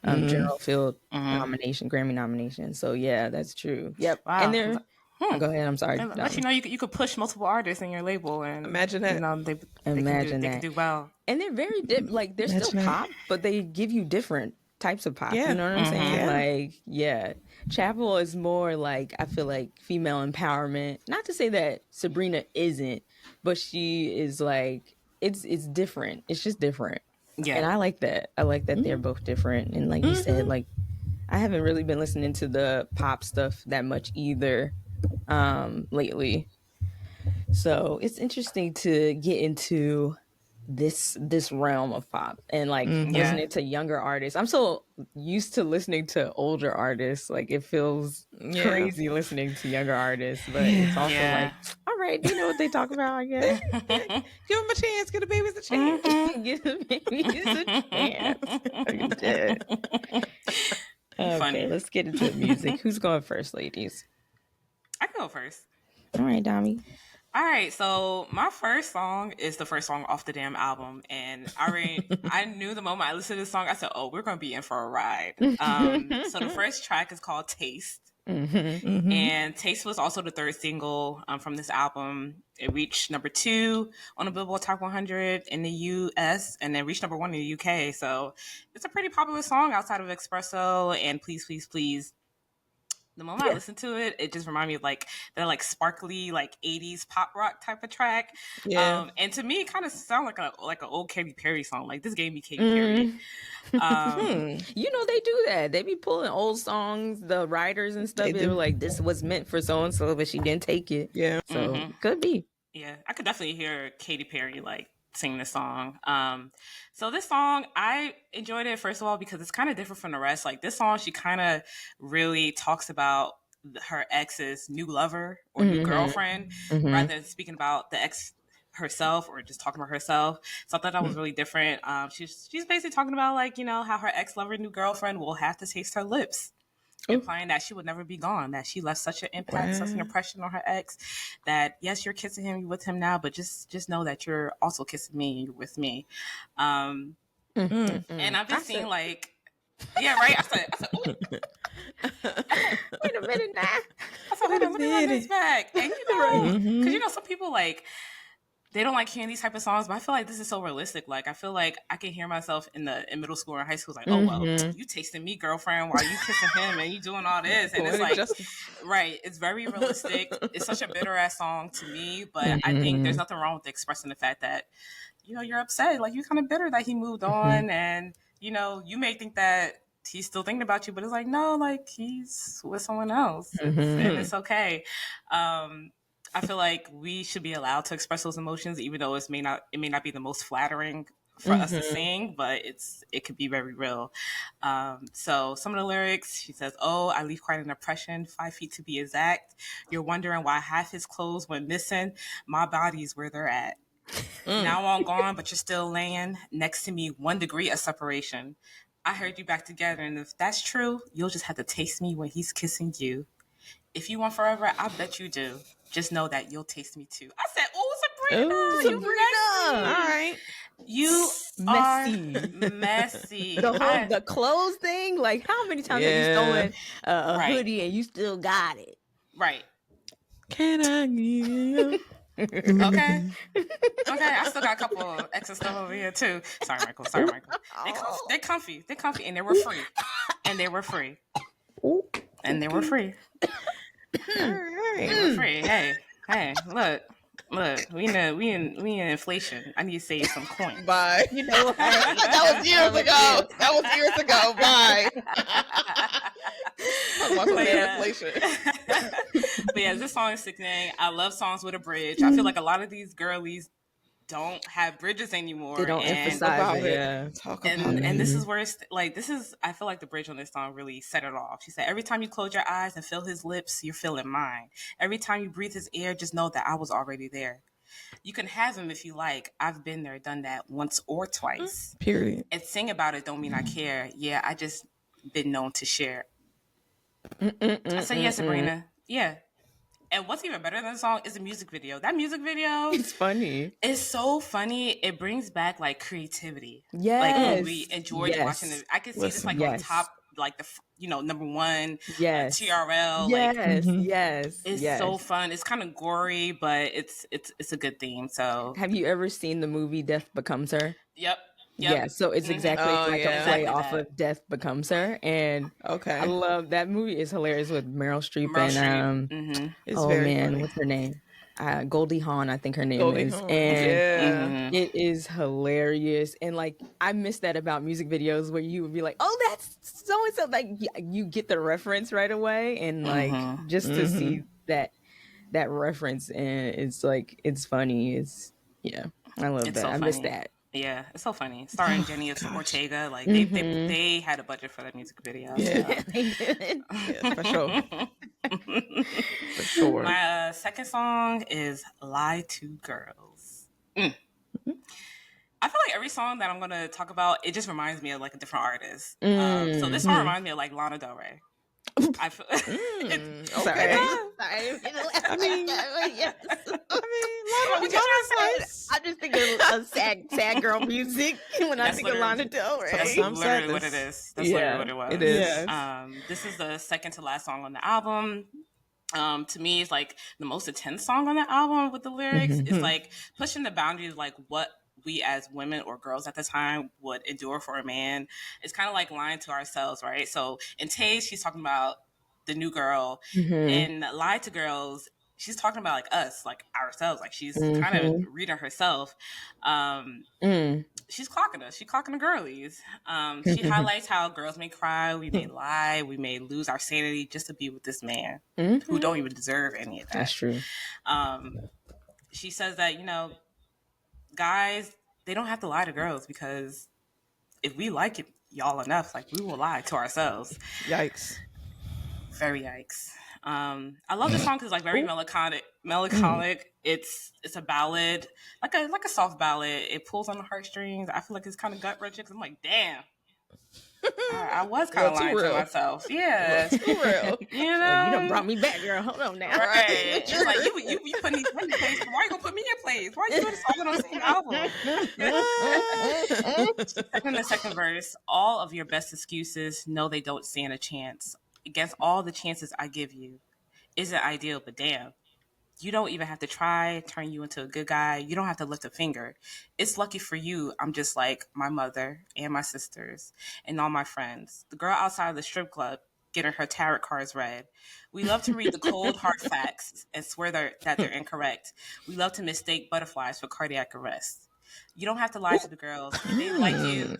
[SPEAKER 1] General Field nomination, Grammy nomination. So yeah, that's true. Yep,
[SPEAKER 3] wow.
[SPEAKER 1] And they're. Go ahead. I'm sorry.
[SPEAKER 3] Let you know you could push multiple artists in your label, and
[SPEAKER 2] imagine that.
[SPEAKER 3] You know, they can do well.
[SPEAKER 1] And they're very like they're still pop, but they give you different types of pop. Yeah. You know what I'm saying?
[SPEAKER 2] Yeah.
[SPEAKER 1] Like, yeah, Chapel is more like, I feel like, female empowerment. Not to say that Sabrina isn't, but she is like, it's different. It's just different. Yeah, and I like that. I like that they're both different. And like you said, like, I haven't really been listening to the pop stuff that much either lately, so it's interesting to get into this realm of pop and like listening to younger artists. I'm so used to listening to older artists, like it feels crazy listening to younger artists, but it's also like, all right, you know what they talk about, I guess.
[SPEAKER 2] Give them a chance, give the babies a chance.
[SPEAKER 1] Give the babies a chance. Okay, funny. Let's get into the music. Who's going first, ladies?
[SPEAKER 3] I can go first.
[SPEAKER 1] All right, Dami.
[SPEAKER 3] All right, so my first song is the first song off the damn album, and I knew the moment I listened to this song, I said, "Oh, we're gonna be in for a ride." So the first track is called "Taste," and "Taste" was also the third single from this album. It reached number 2 on the Billboard Top 100 in the U.S. and then reached number 1 in the U.K. So it's a pretty popular song outside of Espresso and Please, Please, Please. The moment I listened to it, it just reminded me of like that like sparkly like 80s pop rock type of track. Yeah. And to me, it kind of sounded like an old Katy Perry song. Like this gave me Katy Perry.
[SPEAKER 1] You know, they do that. They be pulling old songs, the writers and stuff. They were like, this was meant for so and so, but she didn't take it. Yeah. So could be.
[SPEAKER 3] Yeah, I could definitely hear Katy Perry like sing this song. So this song, I enjoyed it, first of all, because it's kind of different from the rest. Like this song, she kind of really talks about her ex's new lover or new girlfriend rather than speaking about the ex herself or just talking about herself. So I thought that was really different. She's basically talking about like, you know, how her ex-lover, new girlfriend will have to taste her lips. Implying that she would never be gone, that she left such an impact, such an impression on her ex, that yes, you're kissing him, you're with him now, but just know that you're also kissing me and you're with me. And I've been seeing like, yeah, right. I said,
[SPEAKER 1] wait a minute now.
[SPEAKER 3] I said, hold on, let me run this back. And you know, because you know, some people like, they don't like hearing these type of songs, but I feel like this is so realistic. Like, I feel like I can hear myself in middle school or high school, like, oh, well, you tasting me, girlfriend, while you kissing him and you doing all this. And it's like, right, it's very realistic. It's such a bitter ass song to me, but I think there's nothing wrong with expressing the fact that, you know, you're upset. Like, you're kind of bitter that he moved on. And, you know, you may think that he's still thinking about you, but it's like, no, like, he's with someone else. And it's okay. I feel like we should be allowed to express those emotions, even though it may not be the most flattering for us to sing, but it could be very real. So some of the lyrics, she says, "Oh, I leave quite an impression, 5 feet to be exact. You're wondering why half his clothes went missing. My body's where they're at. Now I'm gone, but you're still laying next to me, 1 degree of separation. I heard you back together, and if that's true, you'll just have to taste me when he's kissing you. If you want forever, I bet you do. Just know that you'll taste me too." I said, "Oh, Sabrina, you messy.
[SPEAKER 2] All right,
[SPEAKER 3] you are messy."
[SPEAKER 1] The clothes thing, like how many times have you stolen a hoodie and you still got it?
[SPEAKER 3] Right.
[SPEAKER 2] Can I give you?
[SPEAKER 3] Okay. Okay, I still got a couple extra stuff over here too. Sorry, Michael. They're comfy, and they were free. And they were free.
[SPEAKER 2] All
[SPEAKER 3] They
[SPEAKER 2] right.
[SPEAKER 3] were free. Hey, look, we in inflation. I need to save some coins.
[SPEAKER 2] Bye.
[SPEAKER 1] You know what?
[SPEAKER 2] That was years ago. Bye. Talk about some inflation.
[SPEAKER 3] But yeah, this song is sickening. I love songs with a bridge. I feel like a lot of these girlies don't have bridges anymore.
[SPEAKER 1] They don't emphasize it. Yeah.
[SPEAKER 2] Talk about
[SPEAKER 3] And
[SPEAKER 2] it.
[SPEAKER 3] this is where it's like, I feel like the bridge on this song really set it off. She said, every time you close your eyes and feel his lips, you're feeling mine. Every time you breathe his air, just know that I was already there. You can have him if you like. I've been there, done that once or twice.
[SPEAKER 2] Period.
[SPEAKER 3] And sing about it don't mean I care. Yeah, I just been known to share. I said, yeah, Sabrina. Yeah. And what's even better than the song is the music video. That music video,
[SPEAKER 1] It's funny.
[SPEAKER 3] it's so funny. It brings back like creativity.
[SPEAKER 1] Yes.
[SPEAKER 3] Like when we enjoyed
[SPEAKER 1] Yes.
[SPEAKER 3] watching it. I can see this like on
[SPEAKER 1] Yes.
[SPEAKER 3] top, like the number one
[SPEAKER 1] Yes.
[SPEAKER 3] TRL.
[SPEAKER 1] Yes.
[SPEAKER 3] Like
[SPEAKER 1] Yes.
[SPEAKER 3] it's
[SPEAKER 1] yes.
[SPEAKER 3] so fun. It's kind of gory, but it's a good theme. So
[SPEAKER 1] Have you ever seen the movie Death Becomes Her?
[SPEAKER 3] yep.
[SPEAKER 1] Yeah, so it's exactly
[SPEAKER 2] Oh,
[SPEAKER 1] like
[SPEAKER 2] yeah.
[SPEAKER 1] a play
[SPEAKER 3] Exactly
[SPEAKER 1] off
[SPEAKER 3] that.
[SPEAKER 1] of Death Becomes Her, and I
[SPEAKER 2] Okay.
[SPEAKER 1] love that movie. Is hilarious with Meryl Streep
[SPEAKER 3] Meryl
[SPEAKER 1] and
[SPEAKER 3] Streep.
[SPEAKER 2] It's
[SPEAKER 1] oh
[SPEAKER 2] very
[SPEAKER 1] man,
[SPEAKER 2] funny.
[SPEAKER 1] what's her name? Goldie Hawn, I think her name
[SPEAKER 2] Goldie
[SPEAKER 1] is,
[SPEAKER 2] Hawn.
[SPEAKER 1] and
[SPEAKER 2] Yeah.
[SPEAKER 1] it is hilarious. And like I miss that about music videos where you would be like, "Oh, that's so and so." Like you get the reference right away, and like just to see that reference, and it's like it's funny. I love
[SPEAKER 3] It's
[SPEAKER 1] that.
[SPEAKER 3] so
[SPEAKER 1] I miss
[SPEAKER 3] funny.
[SPEAKER 1] that.
[SPEAKER 3] Yeah, it's so funny. Starring Jenny Ortega. Like they had a budget for that music video.
[SPEAKER 2] Yeah.
[SPEAKER 1] They did.
[SPEAKER 2] Yeah, for sure. For sure.
[SPEAKER 3] My second song is "Lie to Girls." I feel like every song that I'm gonna talk about, it just reminds me of like a different artist. So this song reminds me of like Lana Del Rey. I feel
[SPEAKER 2] Okay.
[SPEAKER 1] Sorry.
[SPEAKER 2] I mean,
[SPEAKER 1] yes.
[SPEAKER 2] Lana's nice.
[SPEAKER 1] I just think of sad girl music when I
[SPEAKER 3] That's
[SPEAKER 1] think of
[SPEAKER 3] literally-
[SPEAKER 1] Lana Del Rey.
[SPEAKER 2] That's some
[SPEAKER 3] literally what it
[SPEAKER 2] sadness.
[SPEAKER 3] is. That's
[SPEAKER 1] Yeah,
[SPEAKER 3] literally what it was.
[SPEAKER 2] it is.
[SPEAKER 1] Yes.
[SPEAKER 3] This is the second to last song on the album. To me, it's like the most intense song on the album with the lyrics. It's like pushing the boundaries, like what we as women or girls at the time would endure for a man. It's kind of like lying to ourselves, right? So in Taste, she's talking about the new girl. In Lie to Girls, she's talking about like us, like ourselves. Like she's kind of reading herself. She's clocking us. She's clocking the girlies. She highlights how girls may cry, we may lie, we may lose our sanity just to be with this man who don't even deserve any of that.
[SPEAKER 1] That's true.
[SPEAKER 3] She says that, guys, they don't have to lie to girls because if we like it, y'all enough, like we will lie to ourselves.
[SPEAKER 2] Yikes.
[SPEAKER 3] Very yikes. I love this song because it's like very melancholic. It's a ballad, like a soft ballad. It pulls on the heartstrings. I feel like it's kind of gut wrenching because I'm like, damn. I was kind of lying to myself. Yeah.
[SPEAKER 2] Too real.
[SPEAKER 3] You
[SPEAKER 1] You done brought me back, girl. Hold on now.
[SPEAKER 3] Right. It's like you putting these in place. Why you gonna put me in place? Why you doing this song on the same album? In the second verse, all of your best excuses know they don't stand a chance against all the chances I give you. Isn't ideal, but damn. You don't even have to try, turn you into a good guy. You don't have to lift a finger. It's lucky for you. I'm just like my mother and my sisters and all my friends. The girl outside of the strip club getting her tarot cards read. We love to read the cold, hard facts and swear that they're incorrect. We love to mistake butterflies for cardiac arrest. You don't have to lie to the girls. If they like you,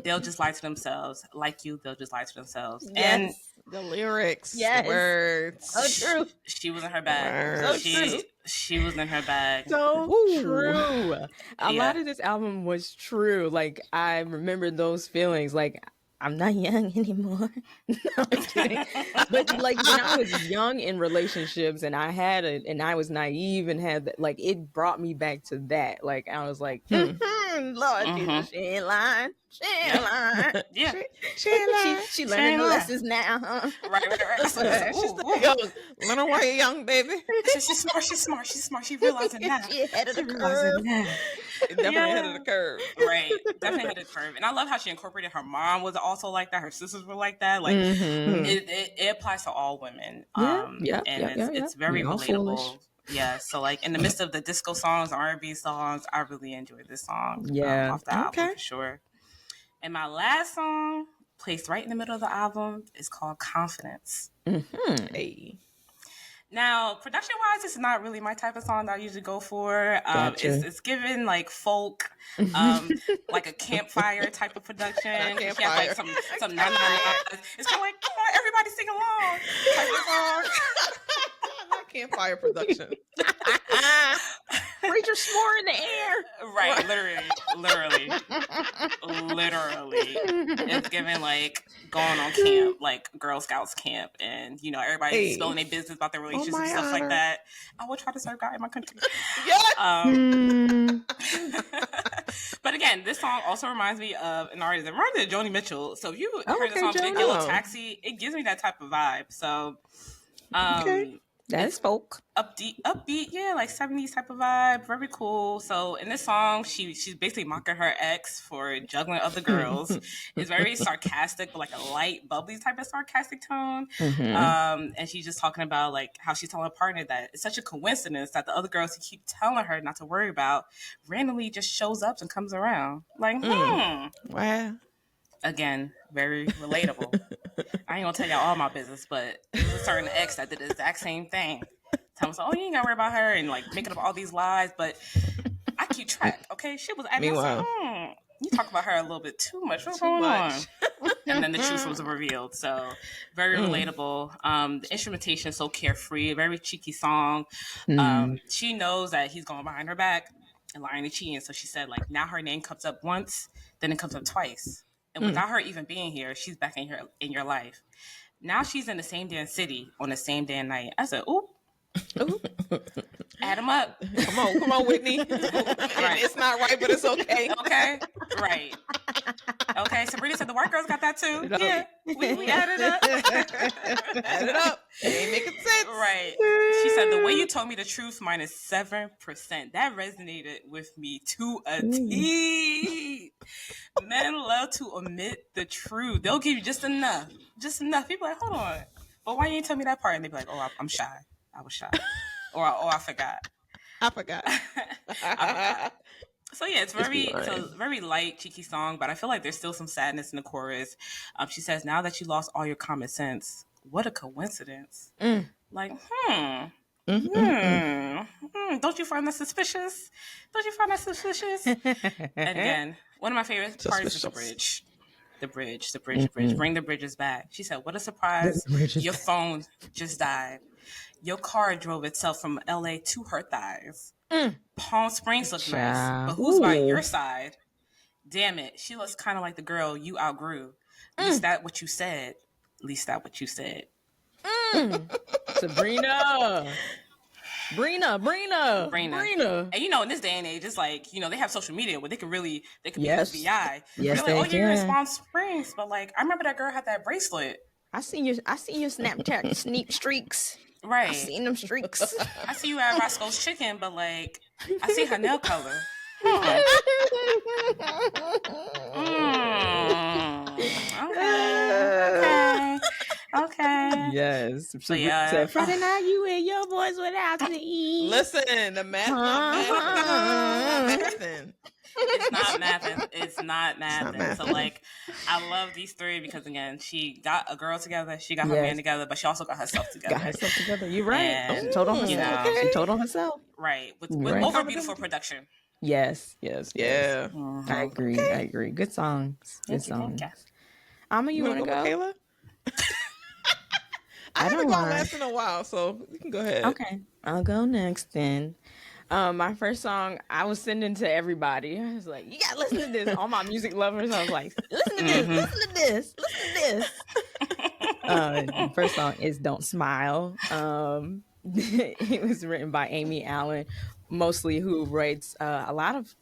[SPEAKER 3] they'll just lie to themselves. Like you, they'll just lie to themselves. And
[SPEAKER 2] The lyrics.
[SPEAKER 1] Yes.
[SPEAKER 2] The words.
[SPEAKER 1] So true.
[SPEAKER 3] she was in her bag.
[SPEAKER 2] So
[SPEAKER 3] She was in her bag.
[SPEAKER 1] So
[SPEAKER 2] Ooh.
[SPEAKER 1] true. A
[SPEAKER 3] Yeah.
[SPEAKER 1] lot of this album was true. Like I remember those feelings. Like I'm not young anymore. No, I'm kidding. But like when I was young in relationships and I was naive and had that, like it brought me back to that. Like I was like, Lord Jesus, she ain't lying. She ain't lying.
[SPEAKER 3] Yeah.
[SPEAKER 1] She learning the lessons now, huh?
[SPEAKER 3] Right.
[SPEAKER 2] She's like, learn her while you're young, baby.
[SPEAKER 3] She's smart. She realizing that.
[SPEAKER 1] She ahead of the
[SPEAKER 3] Realizing
[SPEAKER 1] curve.
[SPEAKER 3] that.
[SPEAKER 2] Definitely ahead of the curve.
[SPEAKER 3] Right. Definitely had a curve. And I love how she incorporated her mom was also like that. Her sisters were like that. Like it applies to all women. And it's very
[SPEAKER 1] We all
[SPEAKER 3] relatable.
[SPEAKER 1] foolish.
[SPEAKER 3] Yeah, so like in the midst of the disco songs, R&B songs, I really enjoyed this song.
[SPEAKER 1] Yeah.
[SPEAKER 3] Off the album for sure. And my last song, placed right in the middle of the album, is called Confidence.
[SPEAKER 2] Hey.
[SPEAKER 3] Now, production-wise, this is not really my type of song that I usually go for. It's given like folk, like a campfire type of production. She has like some na-na-na. It's kind of like, come on, everybody sing along type of song.
[SPEAKER 2] Not campfire production.
[SPEAKER 1] Preacher s'more in the air.
[SPEAKER 3] Right, literally. It's given like going on camp, like Girl Scouts camp, and you know everybody's spilling their business about their relationships and stuff like that. I will try to serve God in my country. But again, this song also reminds me of an artist. It reminds me of Joni Mitchell. So if you heard the song Big Yellow Taxi, it gives me that type of vibe. So
[SPEAKER 1] that's folk.
[SPEAKER 3] Upbeat, yeah, like 70s type of vibe. Very cool. So in this song, she's basically mocking her ex for juggling other girls. It's very sarcastic, but like a light, bubbly type of sarcastic tone. And she's just talking about like how she's telling her partner that it's such a coincidence that the other girls who keep telling her not to worry about randomly just shows up and comes around. Like,
[SPEAKER 2] Wow.
[SPEAKER 3] Again, very relatable. I ain't gonna tell y'all all my business, but there was a certain ex that did the exact same thing. Tell me, oh, you ain't gotta worry about her, and like making up all these lies, but I keep track. Okay, she was acting like, you talk about her a little bit too much. What's going on? And then the truth was revealed. So very relatable. The instrumentation is so carefree, a very cheeky song. She knows that he's going behind her back and lying and cheating. So she said, like, now her name comes up once, then it comes up twice. And without her even being here, she's back in your life. Now she's in the same damn city on the same damn night. I said, ooh. Add them up.
[SPEAKER 2] Come on, Whitney. Right. It's not right, but it's okay.
[SPEAKER 3] Okay, right. Okay, Sabrina said the white girls got that too. Yeah, we added up.
[SPEAKER 2] Add it up. It ain't making sense.
[SPEAKER 3] Right. She said the way you told me the truth minus 7%. That resonated with me to a T. Men love to omit the truth. They'll give you just enough. People are like, hold on, but why you ain't tell me that part? And they be like, oh, I'm shy. I was shy, or I forgot.
[SPEAKER 2] I forgot.
[SPEAKER 3] So yeah, it's a very light, cheeky song, but I feel like there's still some sadness in the chorus. She says, "Now that you lost all your common sense, what a coincidence!" Like, don't you find that suspicious? And again, one of my favorite parts is the bridge. The bridge. Bring the bridges back. She said, "What a surprise! Your phone just died. Your car drove itself from LA to her thighs. Palm Springs looks nice, but who's by your side? Damn it, she looks kind of like the girl you outgrew. At least that what you said.
[SPEAKER 1] Sabrina. Brina.
[SPEAKER 3] And you know, in this day and age, it's like, you know, they have social media where they can be FBI.
[SPEAKER 1] Yes,
[SPEAKER 3] like, oh, you're in Palm Springs, but like, I remember that girl had that bracelet.
[SPEAKER 1] I seen your Snapchat sneak streaks.
[SPEAKER 3] Right.
[SPEAKER 1] I seen them streaks.
[SPEAKER 3] I see you at Roscoe's Chicken, but like, I see her nail color. Okay.
[SPEAKER 1] Yes.
[SPEAKER 3] So yeah.
[SPEAKER 1] Friday night, you and your boys went out to eat.
[SPEAKER 2] Listen, the math not mathing.
[SPEAKER 3] It's not mathing. So like, I love these three because again, she got a girl together, she got her man together, but she also got herself together.
[SPEAKER 1] You're right.
[SPEAKER 3] And,
[SPEAKER 1] she told on herself.
[SPEAKER 3] You know,
[SPEAKER 1] she told on herself.
[SPEAKER 3] Right. With over beautiful production.
[SPEAKER 1] Yes.
[SPEAKER 2] Yeah.
[SPEAKER 1] Mm-hmm. I agree. Good songs. Amma, you want to go?
[SPEAKER 2] Mikala? I haven't gone last in a while, so you can go ahead.
[SPEAKER 1] Okay, I'll go next then. My first song, I was sending to everybody. I was like, you gotta listen to this. All my music lovers, I was like, listen to this. The first song is Don't Smile. It was written by Amy Allen, mostly who writes a lot of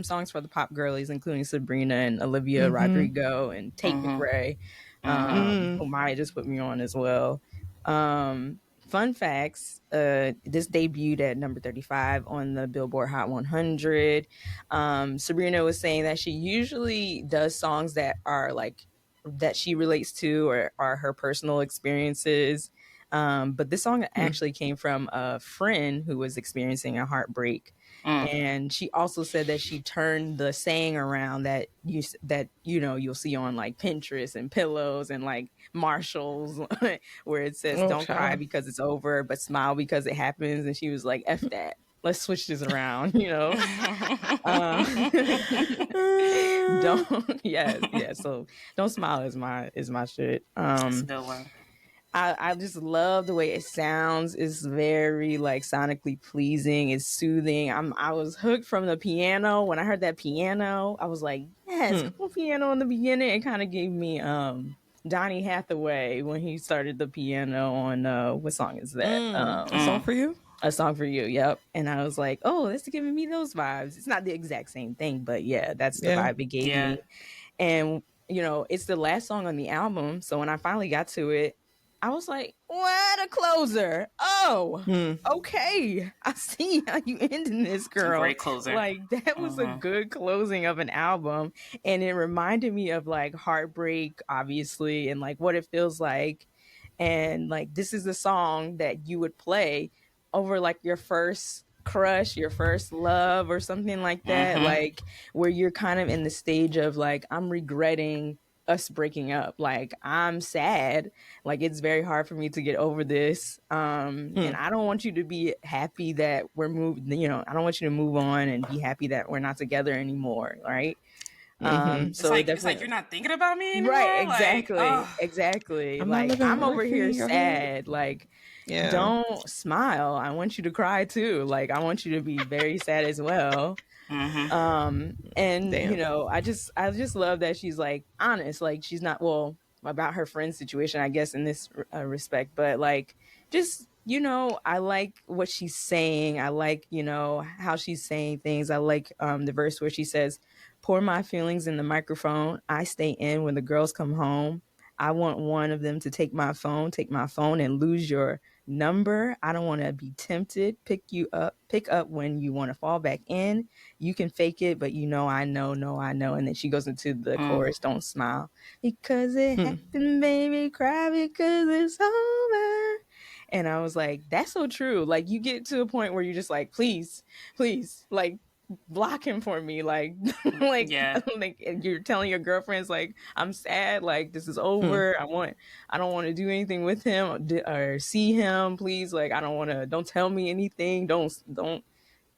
[SPEAKER 1] songs for the pop girlies, including Sabrina and Olivia Rodrigo and Tate McRae, who Maya just put me on as well. Fun facts, this debuted at number 35 on the Billboard Hot 100. Sabrina was saying that she usually does songs that are like that she relates to or are her personal experiences. But this song actually came from a friend who was experiencing a heartbreak. And she also said that she turned the saying around that you'll see on like Pinterest and pillows and like Marshalls where it says don't cry because it's over, but smile because it happens. And she was like, F that. Let's switch this around, don't so don't smile is my shit.
[SPEAKER 3] That's a good one.
[SPEAKER 1] I just love the way it sounds. It's very like sonically pleasing. It's soothing. I was hooked from the piano. When I heard that piano, I was like, yes, cool piano in the beginning. It kind of gave me Donny Hathaway when he started the piano on what song is that?
[SPEAKER 2] A Song for You?
[SPEAKER 1] A Song for You, yep. And I was like, oh, that's giving me those vibes. It's not the exact same thing, but yeah, that's the vibe it gave me. And it's the last song on the album. So when I finally got to it, I was like, what a closer. Oh, okay. I see how you ending this, girl.
[SPEAKER 3] Great closer.
[SPEAKER 1] Like, that was a good closing of an album. And it reminded me of, like, heartbreak, obviously, and, like, what it feels like. And, like, this is the song that you would play over, like, your first crush, your first love or something like that. Like, where you're kind of in the stage of, like, I'm regretting us breaking up. Like, I'm sad. Like, it's very hard for me to get over this. And I don't want you to be happy that we're moved. I don't want you to move on and be happy that we're not together anymore. Right. So
[SPEAKER 3] it's like you're not thinking about me anymore.
[SPEAKER 1] Right. Exactly.
[SPEAKER 3] Like,
[SPEAKER 1] exactly. I'm over here sad. Like, don't smile. I want you to cry too. Like, I want you to be very sad as well. And I just love that she's like honest. Like, she's not about her friend's situation, I guess, in this respect, but like just I like what she's saying. I like how she's saying things. I like the verse where she says, pour my feelings in the microphone, I stay in when the girls come home. I want one of them to take my phone and lose your number. I don't want to be tempted. Pick up when you want to fall back in. You can fake it, but I know. And then she goes into the chorus, don't smile because it happened, baby, cry because it's over. And I was like, that's so true. Like, you get to a point where you're just like, please, like, block him for me. Like, like you're telling your girlfriends, like, I'm sad, like, this is over. I don't want to do anything with him or see him, please. Like, don't tell me anything. Don't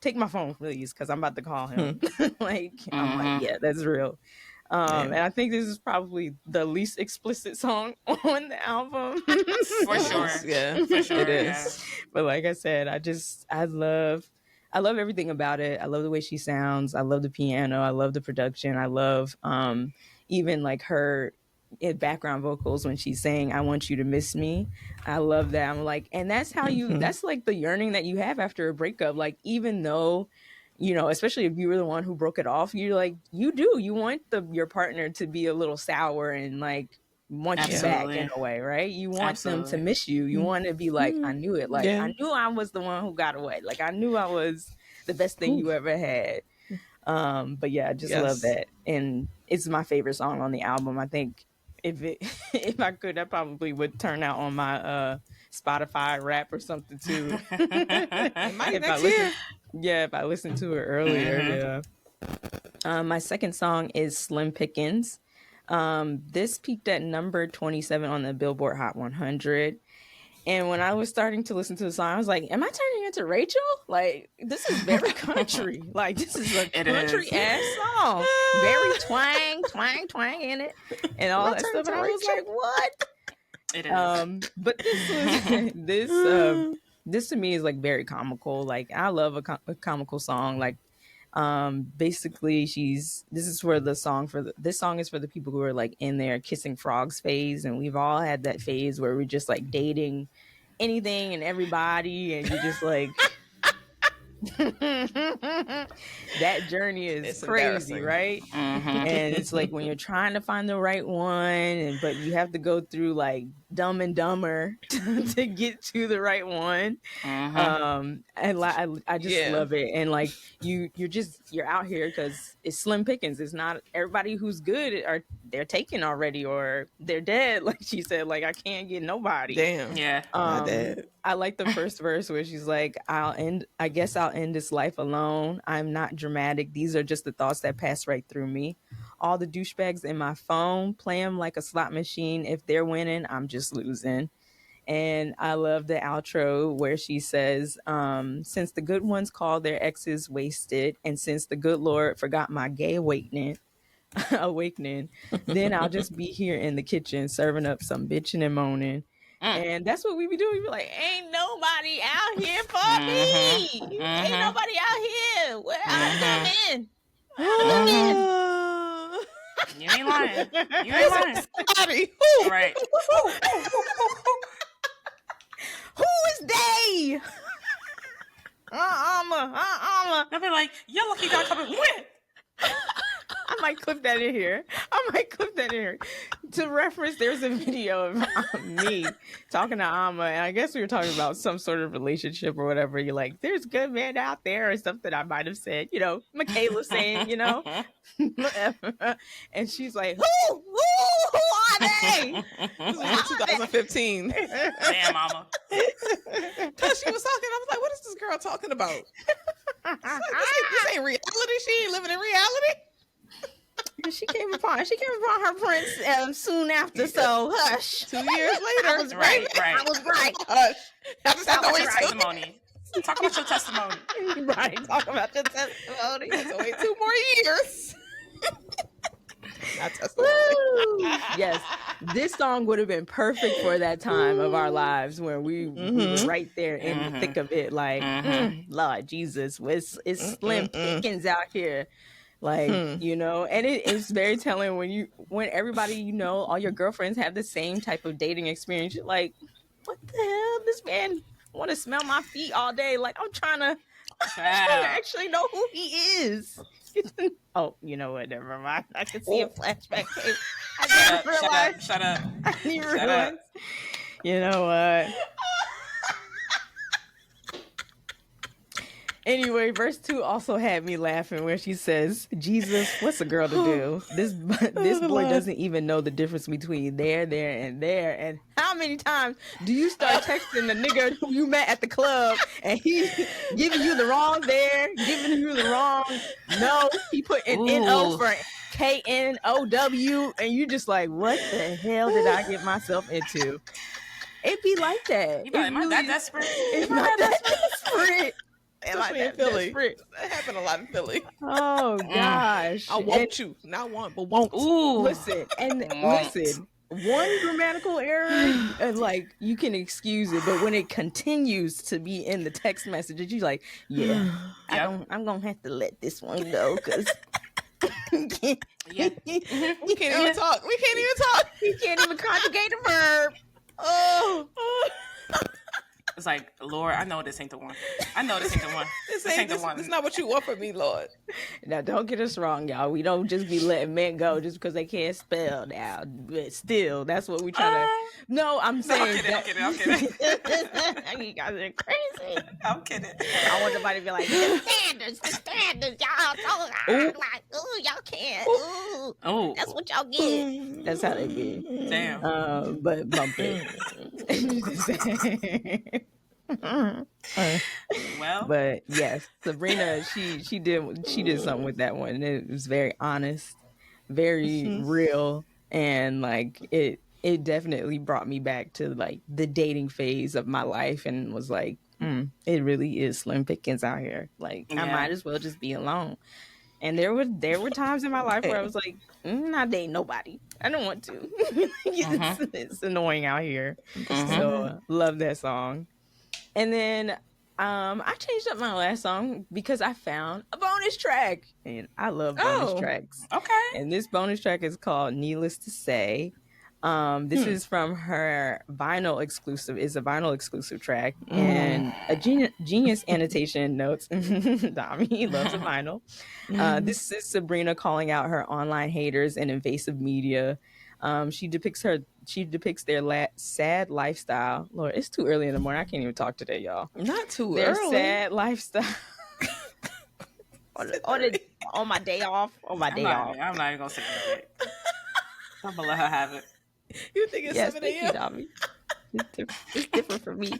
[SPEAKER 1] take my phone, please, because I'm about to call him. Like, I'm like, yeah, that's real. And I think this is probably the least explicit song on the album.
[SPEAKER 3] For sure.
[SPEAKER 2] Yeah, for sure. It is.
[SPEAKER 3] Yeah.
[SPEAKER 1] But like I said, I love everything about it. I love the way she sounds. I love the piano. I love the production. I love even like her background vocals when she's saying, I want you to miss me. I love that. I'm like, and that's how that's like the yearning that you have after a breakup. Like, even though, especially if you were the one who broke it off, you're like, you want your partner to be a little sour and like want you back in a way, right? You want them to miss you. You want to be like, I knew it. Like, I knew I was the one who got away. Like, I knew I was the best thing you ever had. But yeah, I just love that. And it's my favorite song on the album. I think if I could, I probably would turn out on my Spotify rap or something too. If I listened to it earlier. My second song is Slim Pickens. This peaked at number 27 on the Billboard Hot 100. And when I was starting to listen to the song, I was like, am I turning into Rachel? Like, this is very country. Like, this is a country ass song. Very twang in it and all that stuff. And I was like, what?
[SPEAKER 3] It is.
[SPEAKER 1] But this to me is like very comical. Like, I love a comical song. Like, basically this song is for the people who are like in their kissing frogs phase, and we've all had that phase where we're just like dating anything and everybody, and you're just like That journey is crazy, right? And it's like when you're trying to find the right one, but you have to go through like Dumb and Dumber to get to the right one. And I just love it. And like you're out here because it's slim pickings. It's not everybody who's good they're taken already or they're dead. Like she said, like I can't get nobody.
[SPEAKER 2] Damn.
[SPEAKER 3] Yeah.
[SPEAKER 1] I like the first verse where she's like, I guess I'll end this life alone. I'm not dramatic. These are just the thoughts that pass right through me. All the douchebags in my phone play them like a slot machine. If they're winning, I'm just losing. And I love the outro where she says, since the good ones call their exes wasted, and since the good Lord forgot my gay awakening, then I'll just be here in the kitchen serving up some bitching and moaning. And that's what we be doing. We be like, ain't nobody out here for me. Ain't nobody out here. Where I come in.
[SPEAKER 3] You ain't lying. You ain't lying.
[SPEAKER 2] Somebody.
[SPEAKER 3] Right.
[SPEAKER 1] Who is they?
[SPEAKER 3] They'll be like, you're lucky God coming when?
[SPEAKER 1] I might clip that in here. To reference, there's a video of me talking to Amma, and I guess we were talking about some sort of relationship or whatever. You're like, there's good men out there or something I might have said, Mikala saying, and she's like, who are they?
[SPEAKER 2] This was 2015.
[SPEAKER 3] Damn, Mama.
[SPEAKER 2] Because she was talking, I was like, what is this girl talking about? Like, this ain't reality. She ain't living in reality.
[SPEAKER 1] She came upon her prince soon after, so hush.
[SPEAKER 2] 2 years later.
[SPEAKER 1] I was right. I was right.
[SPEAKER 2] Hush.
[SPEAKER 3] Talk about your testimony. Talk about your testimony.
[SPEAKER 1] Right. Talk about your testimony.
[SPEAKER 2] So wait 2 more years. Not testimony.
[SPEAKER 1] Yes. This song would have been perfect for that time of our lives where we were right there in the thick of it. Like, Lord Jesus, it's slim pickings out here. Like, and it's very telling when everybody, all your girlfriends have the same type of dating experience. You're like, what the hell? This man want to smell my feet all day. Like, I'm trying to actually know who he is. Oh, you know what? Never mind. I can see a flashback.
[SPEAKER 3] Shut up.
[SPEAKER 1] I didn't realize. You know what? Anyway, verse 2 also had me laughing where she says, Jesus, what's a girl to do? This boy doesn't even know the difference between there, and there. And how many times do you start texting the nigga who you met at the club and he giving you the wrong there, giving you the wrong no, he put an N-O for K-N-O-W, and you just like, what the hell did I get myself into? It be like that.
[SPEAKER 3] Am I that desperate?
[SPEAKER 1] It's not that desperate.
[SPEAKER 2] Especially in Philly. That happened a lot in Philly.
[SPEAKER 1] Oh gosh.
[SPEAKER 2] I want you. Not want, but won't.
[SPEAKER 1] Ooh. Listen. One grammatical error, like you can excuse it, but when it continues to be in the text messages, you're like, I'm gonna have to let this one go because
[SPEAKER 2] we can't even talk.
[SPEAKER 1] We can't even conjugate a verb. Oh.
[SPEAKER 3] It's like, Lord, I know this ain't the one. This ain't the one.
[SPEAKER 2] This is not what you want from me, Lord.
[SPEAKER 1] Now, don't get us wrong, y'all. We don't just be letting men go just because they can't spell now. But still, that's what we try to... No, I'm saying...
[SPEAKER 3] I'm kidding.
[SPEAKER 1] You guys are crazy.
[SPEAKER 3] I'm kidding.
[SPEAKER 1] I want somebody to be like, the standards, y'all. Like, ooh, y'all can't. Ooh, that's what y'all get. That's how they be.
[SPEAKER 3] Damn.
[SPEAKER 1] But bump it.
[SPEAKER 3] Well,
[SPEAKER 1] but yes, Sabrina, she did something with that one. It was very honest, very real, and like it definitely brought me back to like the dating phase of my life, and was like, it really is slim pickings out here. Like I might as well just be alone. And there were times in my life where I was like, not dating nobody. I don't want to. It's annoying out here. So love that song. And then I changed up my last song because I found a bonus track. And I love bonus tracks.
[SPEAKER 3] Okay.
[SPEAKER 1] And this bonus track is called Needless to Say. This is from her vinyl exclusive. It's a vinyl exclusive track, and a genius annotation notes. Dami loves a vinyl. This is Sabrina calling out her online haters and invasive media. She depicts their sad lifestyle. Lord, it's too early in the morning. I can't even talk today, y'all.
[SPEAKER 2] Not too
[SPEAKER 1] Their
[SPEAKER 2] early.
[SPEAKER 1] sad lifestyle. on my day off.
[SPEAKER 3] I'm not even gonna say anything. I'm gonna let her have it.
[SPEAKER 2] You think it's 7 a.m.?
[SPEAKER 1] It's different for me.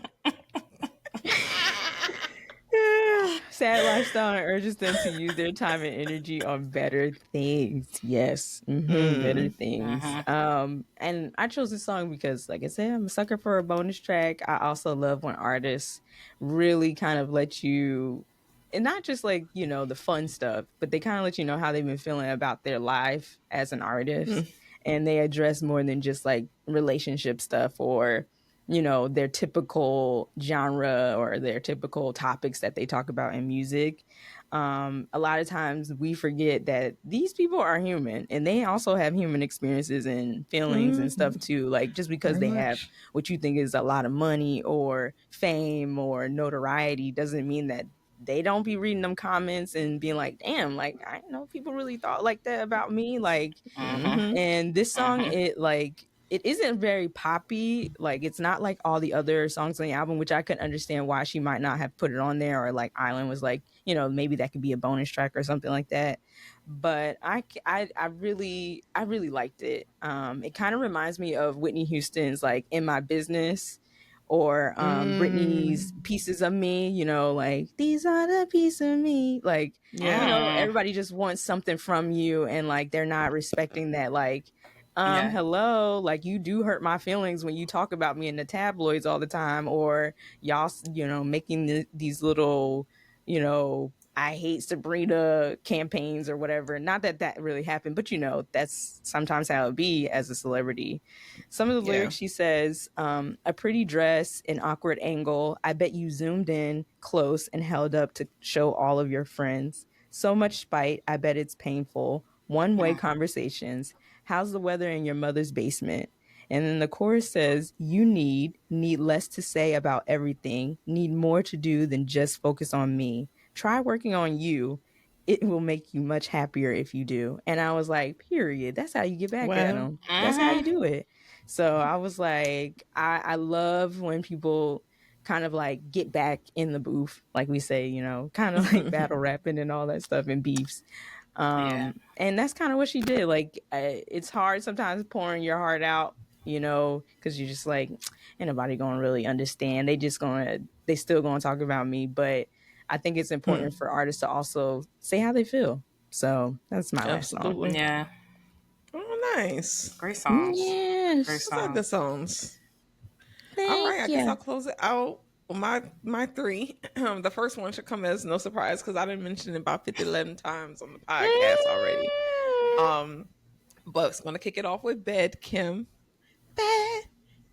[SPEAKER 1] Sad lifestyle urges them to use their time and energy on better things. Yes, better things. And I chose this song because, like I said, I'm a sucker for a bonus track. I also love when artists really kind of let you, and not just like, you know, the fun stuff, but they kind of let you know how they've been feeling about their life as an artist. And they address more than just like relationship stuff or, you know, their typical genre or their typical topics that they talk about in music. A lot of times we forget that these people are human and they also have human experiences and feelings and stuff too. Like, just because they have what you think is a lot of money or fame or notoriety doesn't mean that they don't be reading them comments and being like, damn, like, I didn't know people really thought like that about me. Like, and this song, it isn't very poppy. Like, it's not like all the other songs on the album, which I could understand why she might not have put it on there, or like Island was like, you know, maybe that could be a bonus track or something like that. But I really liked it. It kind of reminds me of Whitney Houston's like In My Business, or Britney's Pieces of Me, you know, like, these are the pieces of me. Like, you know, everybody just wants something from you, and like they're not respecting that, like, hello, like, you do hurt my feelings when you talk about me in the tabloids all the time, or y'all, you know, making these little, you know, I hate Sabrina campaigns or whatever. Not that that really happened, but you know, that's sometimes how it be as a celebrity. Some of the lyrics, she says, a pretty dress, an awkward angle. I bet you zoomed in close and held up to show all of your friends. So much spite. I bet it's painful. One-way conversations. How's the weather in your mother's basement? And then the chorus says, you need less to say about everything, need more to do than just focus on me. Try working on you. It will make you much happier if you do. And I was like, period. That's how you get back at them. That's how you do it. So I was like, I love when people kind of like get back in the booth, like we say, you know, kind of like battle rapping and all that stuff and beefs. And that's kind of what she did. Like, it's hard sometimes pouring your heart out, you know, because you're just like, ain't nobody gonna really understand. They still gonna talk about me. But I think it's important for artists to also say how they feel. So that's my last song.
[SPEAKER 3] Yeah.
[SPEAKER 2] Oh, nice.
[SPEAKER 3] Great songs.
[SPEAKER 1] Yes.
[SPEAKER 3] Great songs.
[SPEAKER 2] I like the songs.
[SPEAKER 1] Thank
[SPEAKER 2] All right, I
[SPEAKER 1] you.
[SPEAKER 2] guess I'll close it out. My three. The first one should come as no surprise because I didn't mention it about 11 times on the podcast already. But it's gonna kick it off with Bed Kim. Bed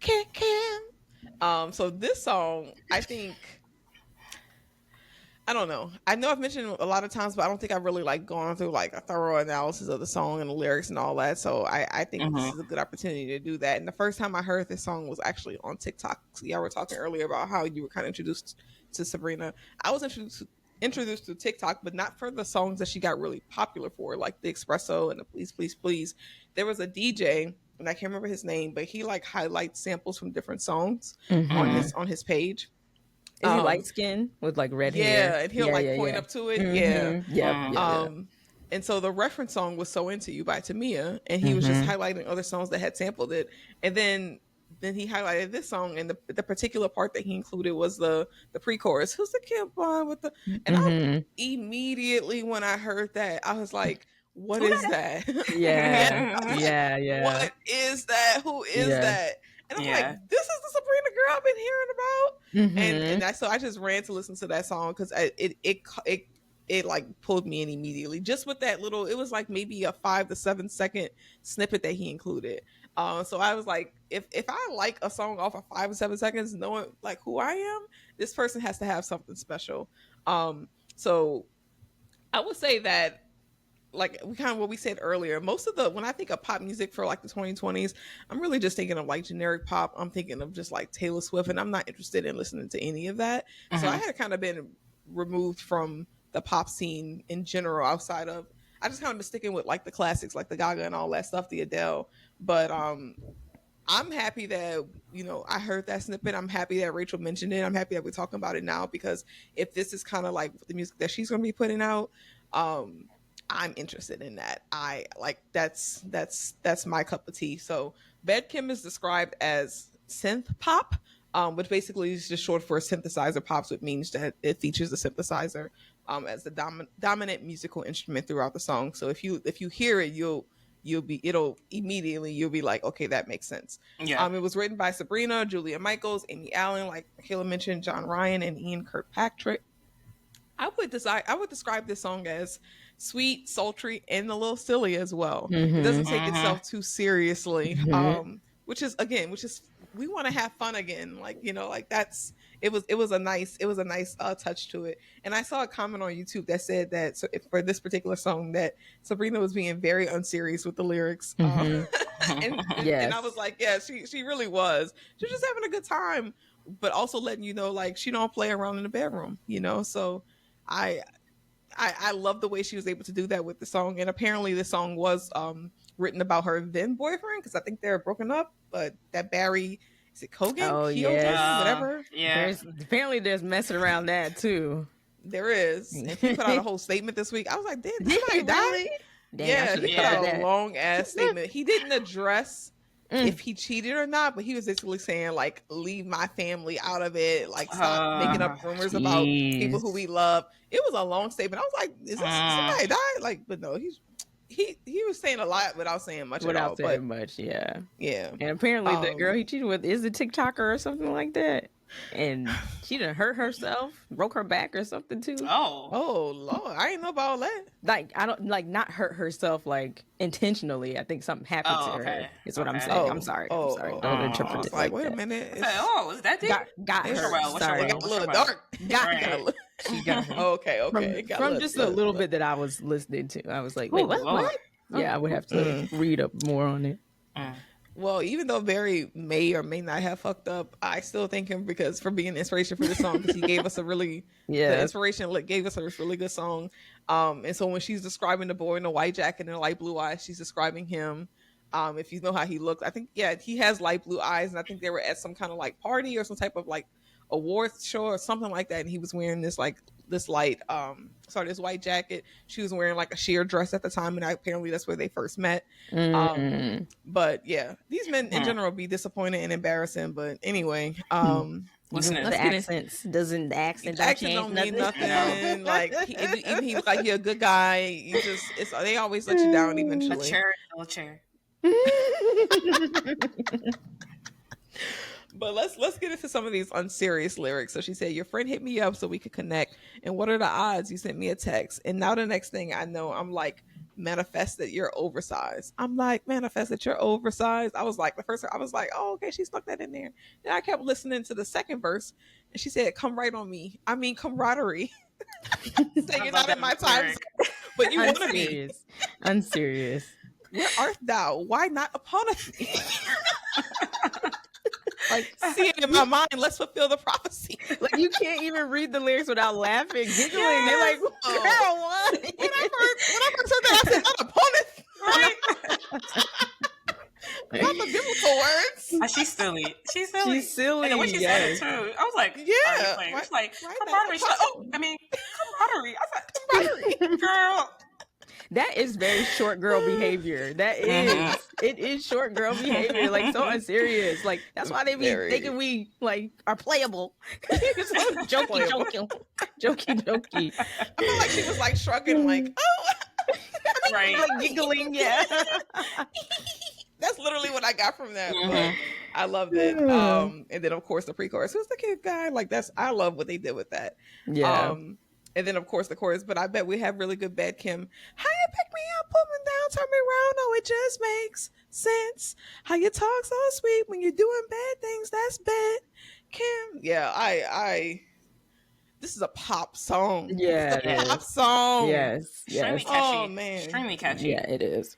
[SPEAKER 2] Kim. So this song, I don't know. I know I've mentioned it a lot of times, but I don't think I've really like gone through like a thorough analysis of the song and the lyrics and all that. So I think this is a good opportunity to do that. And the first time I heard this song was actually on TikTok. So y'all were talking earlier about how you were kind of introduced to Sabrina. I was introduced to TikTok, but not for the songs that she got really popular for, like the Espresso and the Please Please Please. There was a DJ, and I can't remember his name, but he like highlights samples from different songs on his page.
[SPEAKER 1] Is he light skinned with like red hair?
[SPEAKER 2] Yeah, and he'll point up to it. Yeah. And so the reference song was So Into You by Tamia, and he was just highlighting other songs that had sampled it. And then he highlighted this song, and the particular part that he included was the pre-chorus. Who's the kid boy with the? And I immediately, when I heard that, I was like, what is that?
[SPEAKER 1] Yeah.
[SPEAKER 2] What is that? Who is that? And I'm like, this is the Sabrina girl I've been hearing about. And so I just ran to listen to that song because it like pulled me in immediately. Just with that little, it was like maybe a 5 to 7 second snippet that he included. So I was like, if I like a song off of 5 or 7 seconds, knowing like who I am, this person has to have something special. So I would say that like we kind of what we said earlier, most of the when I think of pop music for like the 2020s, I'm really just thinking of like generic pop. I'm thinking of just like Taylor Swift, and I'm not interested in listening to any of that. So I had kind of been removed from the pop scene in general outside of I just kind of been sticking with like the classics, like the Gaga and all that stuff, the Adele. But I'm happy that, you know, I heard that snippet. I'm happy that Rachel mentioned it. I'm happy that we're talking about it now, because if this is kind of like the music that she's going to be putting out, I'm interested in that. I like that's my cup of tea. So Bad Kim is described as synth pop, which basically is just short for synthesizer pops, which means that it features a synthesizer as the dominant musical instrument throughout the song. So if you hear it, it'll be like, okay, that makes sense.
[SPEAKER 3] Yeah.
[SPEAKER 2] It was written by Sabrina, Julia Michaels, Amy Allen, like Mikala mentioned, John Ryan, and Ian Kirkpatrick. I would describe this song as sweet, sultry, and a little silly as well. It doesn't take itself too seriously, which is we want to have fun again. Like, you know, like it was a nice touch to it. And I saw a comment on YouTube that said that for this particular song that Sabrina was being very unserious with the lyrics. And I was like, yeah, she really was. She was just having a good time, but also letting you know, like, she don't play around in the bedroom, you know. So I love the way she was able to do that with the song. And apparently the song was written about her then boyfriend, because I think they're broken up, but that Barry, is it Kogan?
[SPEAKER 1] Oh, yeah.
[SPEAKER 2] Whatever.
[SPEAKER 3] Yeah.
[SPEAKER 1] There's messing around that too.
[SPEAKER 2] There is. And he put out a whole statement this week. I was like, did somebody die?
[SPEAKER 1] Damn,
[SPEAKER 2] yeah, he put out a long ass statement. He didn't address if he cheated or not, but he was basically saying, like, leave my family out of it, like, stop making up rumors about people who we love. It was a long statement. I was like, is this somebody died? Like, but no, he was saying a lot without saying much at all.
[SPEAKER 1] Yeah.
[SPEAKER 2] And
[SPEAKER 1] apparently the girl he cheated with is a TikToker or something like that. And she done hurt herself, broke her back or something too.
[SPEAKER 2] Oh Lord, I ain't know about all that.
[SPEAKER 1] Like, I don't like not hurt herself like intentionally. I think something happened to her. Is what I'm saying. I'm sorry. Don't interpret it like
[SPEAKER 2] wait
[SPEAKER 1] that.
[SPEAKER 2] a minute.
[SPEAKER 3] Is that deep?
[SPEAKER 1] Got her.
[SPEAKER 2] Sorry, it got a little dark.
[SPEAKER 1] She got her.
[SPEAKER 2] Okay.
[SPEAKER 1] From just a little bit that I was listening to, I was like, wait, what? Yeah, I would have to read up more on it.
[SPEAKER 2] Well, even though Barry may or may not have fucked up, I still thank him for being inspiration for the song, because he gave us a really the inspiration gave us a really good song. And so when she's describing the boy in the white jacket and the light blue eyes, she's describing him. If you know how he looks, I think he has light blue eyes, and I think they were at some kind of like party or some type of like awards show or something like that, and he was wearing this white jacket. She was wearing like a sheer dress at the time, and apparently that's where they first met. But yeah, these men in general be disappointing and embarrassing. But anyway,
[SPEAKER 3] listen,
[SPEAKER 1] the accents doesn't
[SPEAKER 2] don't mean nothing. Like even he like he a good guy. They always let you down eventually.
[SPEAKER 3] A chair.
[SPEAKER 2] But let's get into some of these unserious lyrics. So she said, your friend hit me up so we could connect. And what are the odds? You sent me a text. And now the next thing I know, I'm like, manifest that you're oversized. I'm like, manifest that you're oversized. I was like, oh, okay, she stuck that in there. Then I kept listening to the second verse. And she said, come right on me. I mean, camaraderie. Saying you're not in my time, but you want to be.
[SPEAKER 1] Unserious.
[SPEAKER 2] Where art thou? Why not upon me? Like, see it in my mind. Let's fulfill the prophecy.
[SPEAKER 1] Like, you can't even read the lyrics without laughing, giggling. Yes. They're like, girl, what?
[SPEAKER 2] When I first heard that, I said, not opponent. Right? Not the biblical words.
[SPEAKER 3] She's silly.
[SPEAKER 1] She's silly.
[SPEAKER 3] And when she said it too, I was like,
[SPEAKER 2] yeah.
[SPEAKER 3] She's like, camaraderie. She's like, camaraderie. I said, camaraderie. Girl.
[SPEAKER 1] That is very short girl behavior. That is, it is short girl behavior. Like, so unserious. Like, that's why they be thinking we like are playable. It's so jokey.
[SPEAKER 2] I feel like she was like shrugging, like, oh,
[SPEAKER 3] right,
[SPEAKER 1] like giggling. Yeah,
[SPEAKER 2] that's literally what I got from that. But I loved it. And then of course the pre-chorus. Who's the kid guy? Like, I love what they did with that.
[SPEAKER 1] Yeah.
[SPEAKER 2] And then, of course, the chorus. But I bet we have really good Bad Kim. How you pick me up, pull me down, turn me around. Oh, it just makes sense. How you talk so sweet when you're doing bad things. That's bad Kim. Yeah, this is a pop song.
[SPEAKER 1] Yeah,
[SPEAKER 2] it's a pop song.
[SPEAKER 1] Yes,
[SPEAKER 3] Extremely
[SPEAKER 1] yes.
[SPEAKER 3] catchy.
[SPEAKER 2] Oh man,
[SPEAKER 3] Extremely catchy.
[SPEAKER 1] Yeah, it is.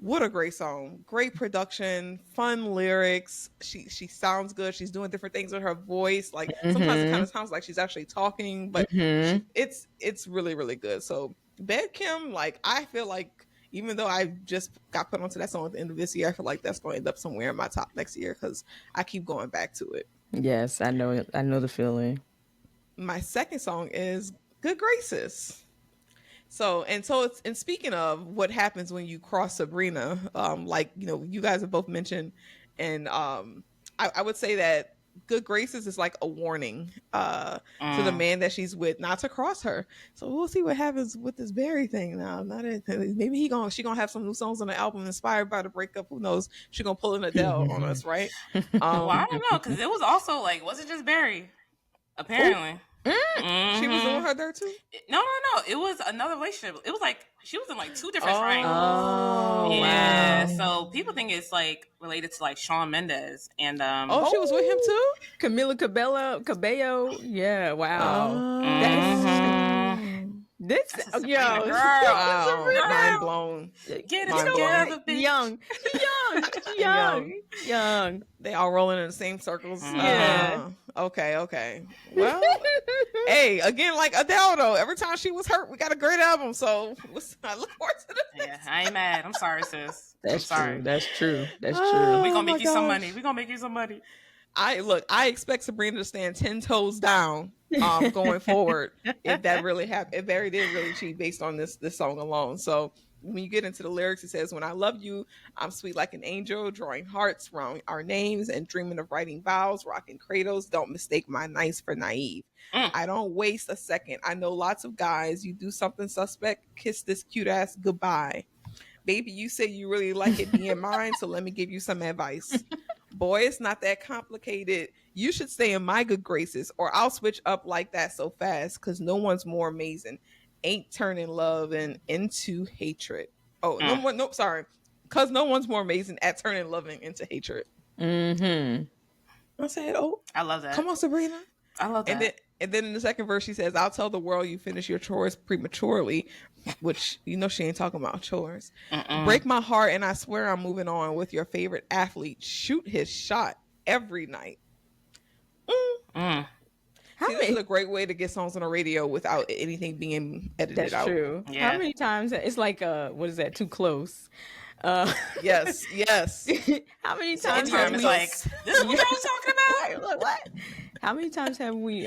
[SPEAKER 2] What a great song. Great production, fun lyrics. She sounds good. She's doing different things with her voice. Like sometimes it kind of sounds like she's actually talking, but it's really, really good. So Bad Kim, like I feel like even though I just got put onto that song at the end of this year, I feel like that's going to end up somewhere in my top next year because I keep going back to it.
[SPEAKER 1] Yes, I know it. I know the feeling.
[SPEAKER 2] My second song is Good Graces. So it's, and speaking of what happens when you cross Sabrina, like, you know, you guys have both mentioned, and I would say that Good Graces is like a warning to the man that she's with not to cross her. So we'll see what happens with this Barry thing now. Maybe she gonna have some new songs on the album inspired by the breakup. Who knows? She gonna pull an Adele on us, right?
[SPEAKER 3] Well, I don't know, because it was also like, was it just Barry? Apparently.
[SPEAKER 2] She was doing her there too?
[SPEAKER 3] No. It was another relationship. It was like she was in like two different triangles.
[SPEAKER 1] Oh,
[SPEAKER 3] yeah.
[SPEAKER 1] wow.
[SPEAKER 3] So people think it's like related to like Shawn Mendes and
[SPEAKER 2] she was with him too?
[SPEAKER 1] Camila Cabello. Yeah, wow. This
[SPEAKER 3] Sabrina girl.
[SPEAKER 2] Wow. Mind blown.
[SPEAKER 3] Get it together, bitch.
[SPEAKER 1] Young.
[SPEAKER 2] They all rolling in the same circles.
[SPEAKER 1] Yeah.
[SPEAKER 2] Okay. Well, hey, again, like Adele though, every time she was hurt, we got a great album. So I look forward to this.
[SPEAKER 3] Yeah, I ain't mad. I'm sorry, sis.
[SPEAKER 1] That's
[SPEAKER 3] sorry.
[SPEAKER 1] true. That's true.
[SPEAKER 3] We're gonna make you some money. We're gonna make you some money.
[SPEAKER 2] I expect Sabrina to stand 10 toes down going forward if that really happened. If Barry did really cheat based on this song alone. So when you get into the lyrics, it says, "When I love you, I'm sweet like an angel, drawing hearts around our names and dreaming of writing vows, rocking cradles. Don't mistake my nice for naive. I don't waste a second. I know lots of guys. You do something suspect, kiss this cute ass goodbye. Baby, you say you really like it being mine, so let me give you some advice. Boy, it's not that complicated. You should stay in my good graces, or I'll switch up like that so fast, because no one's more amazing. Ain't turning love into hatred. Oh, no, sorry. Because no one's more amazing at turning loving into hatred." I said,
[SPEAKER 3] I love that.
[SPEAKER 2] Come on, Sabrina.
[SPEAKER 3] I love that.
[SPEAKER 2] And then in the second verse, she says, "I'll tell the world you finish your chores prematurely," which, you know, she ain't talking about chores. "Break my heart, and I swear I'm moving on with your favorite athlete. Shoot his shot every night." This is a great way to get songs on the radio without anything being edited out.
[SPEAKER 1] That's true. Yeah. How many times? It's like, what is that? Too close.
[SPEAKER 2] Yes.
[SPEAKER 1] How many times
[SPEAKER 3] have we like, this is what I was talking about?
[SPEAKER 1] Like, what? How many times have we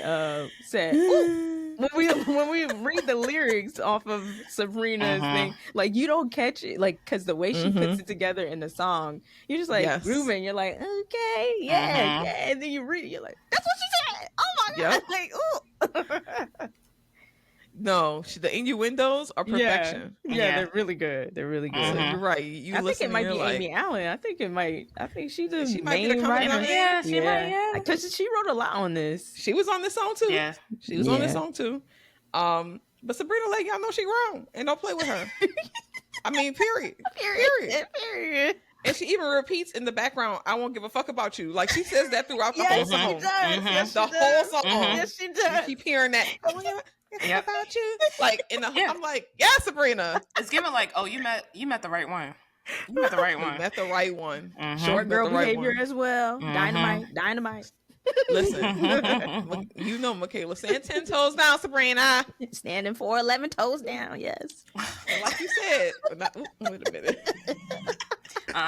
[SPEAKER 1] said, when we read the lyrics off of Sabrina's thing, like you don't catch it, like, because the way she puts it together in the song, you're just like grooving. You're like, okay, yeah, and then you read it, you're like, that's what she said. Oh my god, like, ooh.
[SPEAKER 2] No, the innuendos are perfection.
[SPEAKER 1] Yeah, they're really good. They're really good.
[SPEAKER 2] So you're right. I
[SPEAKER 1] think it might be Amy Allen. I think she's the
[SPEAKER 2] she might
[SPEAKER 1] main
[SPEAKER 2] be the
[SPEAKER 1] writer.
[SPEAKER 3] Yeah, she might. Yeah,
[SPEAKER 1] because she wrote a lot on this.
[SPEAKER 2] She was on this song too.
[SPEAKER 3] Yeah,
[SPEAKER 2] she was on this song too. But Sabrina, like, y'all know she wrong, and don't play with her. I mean, period. And she even repeats in the background, "I won't give a fuck about you." Like, she says that throughout the whole song.
[SPEAKER 1] She does. Yes,
[SPEAKER 2] the whole song.
[SPEAKER 1] Yes, she does.
[SPEAKER 2] You keep hearing that. About you, like in the. I'm like, yeah, Sabrina.
[SPEAKER 3] It's giving like, oh, you met the right one. You met the right one.
[SPEAKER 2] You met the right one.
[SPEAKER 1] Short girl behavior as well. Dynamite.
[SPEAKER 2] Listen, you know, Mikala saying 10 toes down, Sabrina.
[SPEAKER 1] Standing 4'11" toes down. Yes.
[SPEAKER 2] And like you said, wait a minute.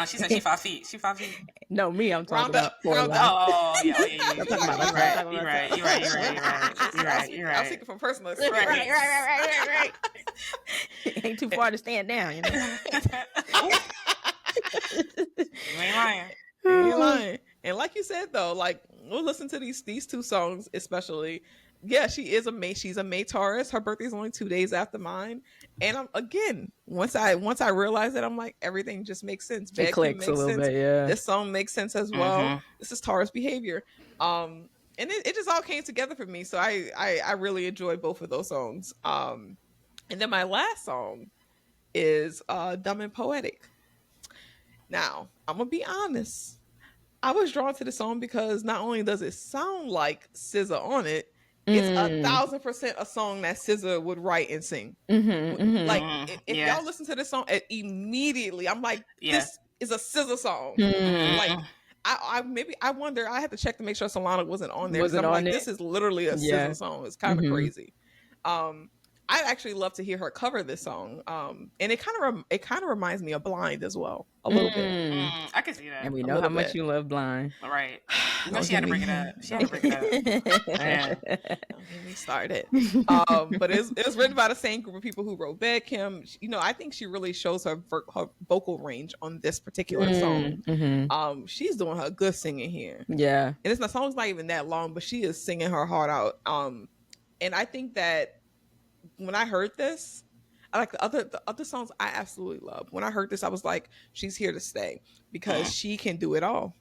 [SPEAKER 3] She said she 5 feet. She 5 feet.
[SPEAKER 1] No, me. I'm talking
[SPEAKER 2] round
[SPEAKER 1] about
[SPEAKER 2] up. Oh,
[SPEAKER 3] yeah. You're right.
[SPEAKER 2] I was thinking from personal experience.
[SPEAKER 1] Right. Ain't too far to stand down, you know.
[SPEAKER 3] You ain't
[SPEAKER 2] lying. And like you said, though, like, we'll listen to these two songs, especially. Yeah, she's a May Taurus. Her birthday's only 2 days after mine. And once I realized it, I'm like, everything just makes sense.
[SPEAKER 1] It clicks a little bit, yeah.
[SPEAKER 2] This song makes sense as well. This is Taurus behavior. And it just all came together for me. So I really enjoyed both of those songs. And then my last song is Dumb and Poetic. Now, I'm going to be honest. I was drawn to the song because not only does it sound like SZA on it, It's 1,000% a song that SZA would write and sing. Like if y'all listen to this song, immediately I'm like, this is a SZA song. Like I wonder, I had to check to make sure Solana wasn't on there. I'm like, this is literally a SZA song. It's kind of crazy. I'd actually love to hear her cover this song. And it kind of reminds me of Blind as well, a little bit.
[SPEAKER 3] I can see that.
[SPEAKER 1] And we know how much you love Blind.
[SPEAKER 3] All right. You know, she had to bring it up. Yeah.
[SPEAKER 2] Don't get me started. But it was written by the same group of people who wrote Bad Kim. You know, I think she really shows her vocal range on this particular song. She's doing her good singing here.
[SPEAKER 1] Yeah.
[SPEAKER 2] And the song's not even that long, but she is singing her heart out. And I think that when I heard this, I like the other songs I absolutely love. When I heard this, I was like, she's here to stay because she can do it all.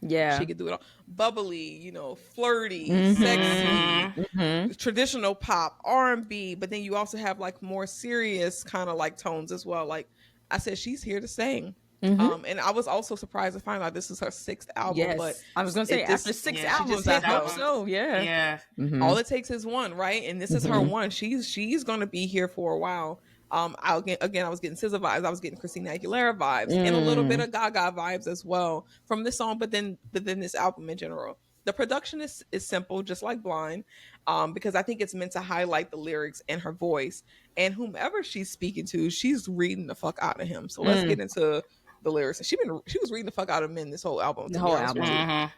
[SPEAKER 1] Yeah,
[SPEAKER 2] she can do it all. Bubbly, you know, flirty, sexy, traditional pop, R&B, but then you also have like more serious kind of like tones as well. Like I said, she's here to sing. And I was also surprised to find out this is her 6th album.
[SPEAKER 1] Yes.
[SPEAKER 2] But
[SPEAKER 1] I was gonna say after 6 albums, I hope so. Yeah.
[SPEAKER 2] All it takes is one, right? And this is her one. She's gonna be here for a while. I was getting SZA vibes. I was getting Christina Aguilera vibes and a little bit of Gaga vibes as well from this song. But then this album in general, the production is simple, just like Blind, because I think it's meant to highlight the lyrics and her voice. And whomever she's speaking to, she's reading the fuck out of him. So let's get into the lyrics. And she was reading the fuck out of men this whole album.
[SPEAKER 1] The whole album.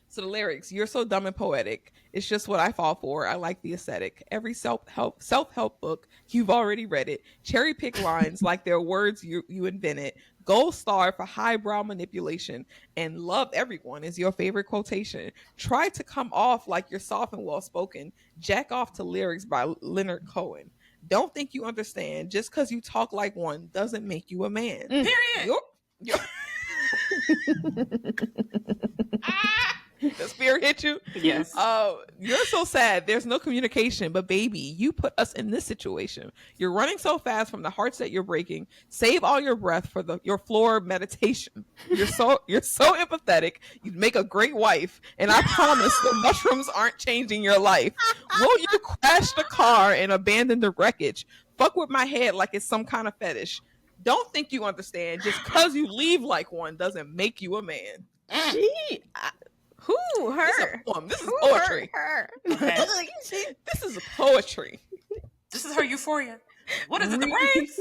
[SPEAKER 2] So the lyrics: you're so dumb and poetic. It's just what I fall for. I like the aesthetic. Every self-help book, you've already read it. Cherry pick lines like they're words you invented. Gold star for highbrow manipulation. And love everyone is your favorite quotation. Try to come off like you're soft and well-spoken. Jack off to lyrics by Leonard Cohen. Don't think you understand. Just because you talk like one doesn't make you a man.
[SPEAKER 3] Period.
[SPEAKER 2] The spirit hit you?
[SPEAKER 3] Yes.
[SPEAKER 2] You're so sad. There's no communication, but baby, you put us in this situation. You're running so fast from the hearts that you're breaking. Save all your breath for your floor meditation. You're so empathetic. You'd make a great wife, and I promise the mushrooms aren't changing your life. Will you crash the car and abandon the wreckage? Fuck with my head like it's some kind of fetish. Don't think you understand. Just because you leave like one doesn't make you a man.
[SPEAKER 1] Who? Her?
[SPEAKER 2] This is poetry.
[SPEAKER 1] Her.
[SPEAKER 3] Okay.
[SPEAKER 2] This is poetry.
[SPEAKER 3] This is her euphoria. What is it? The brains?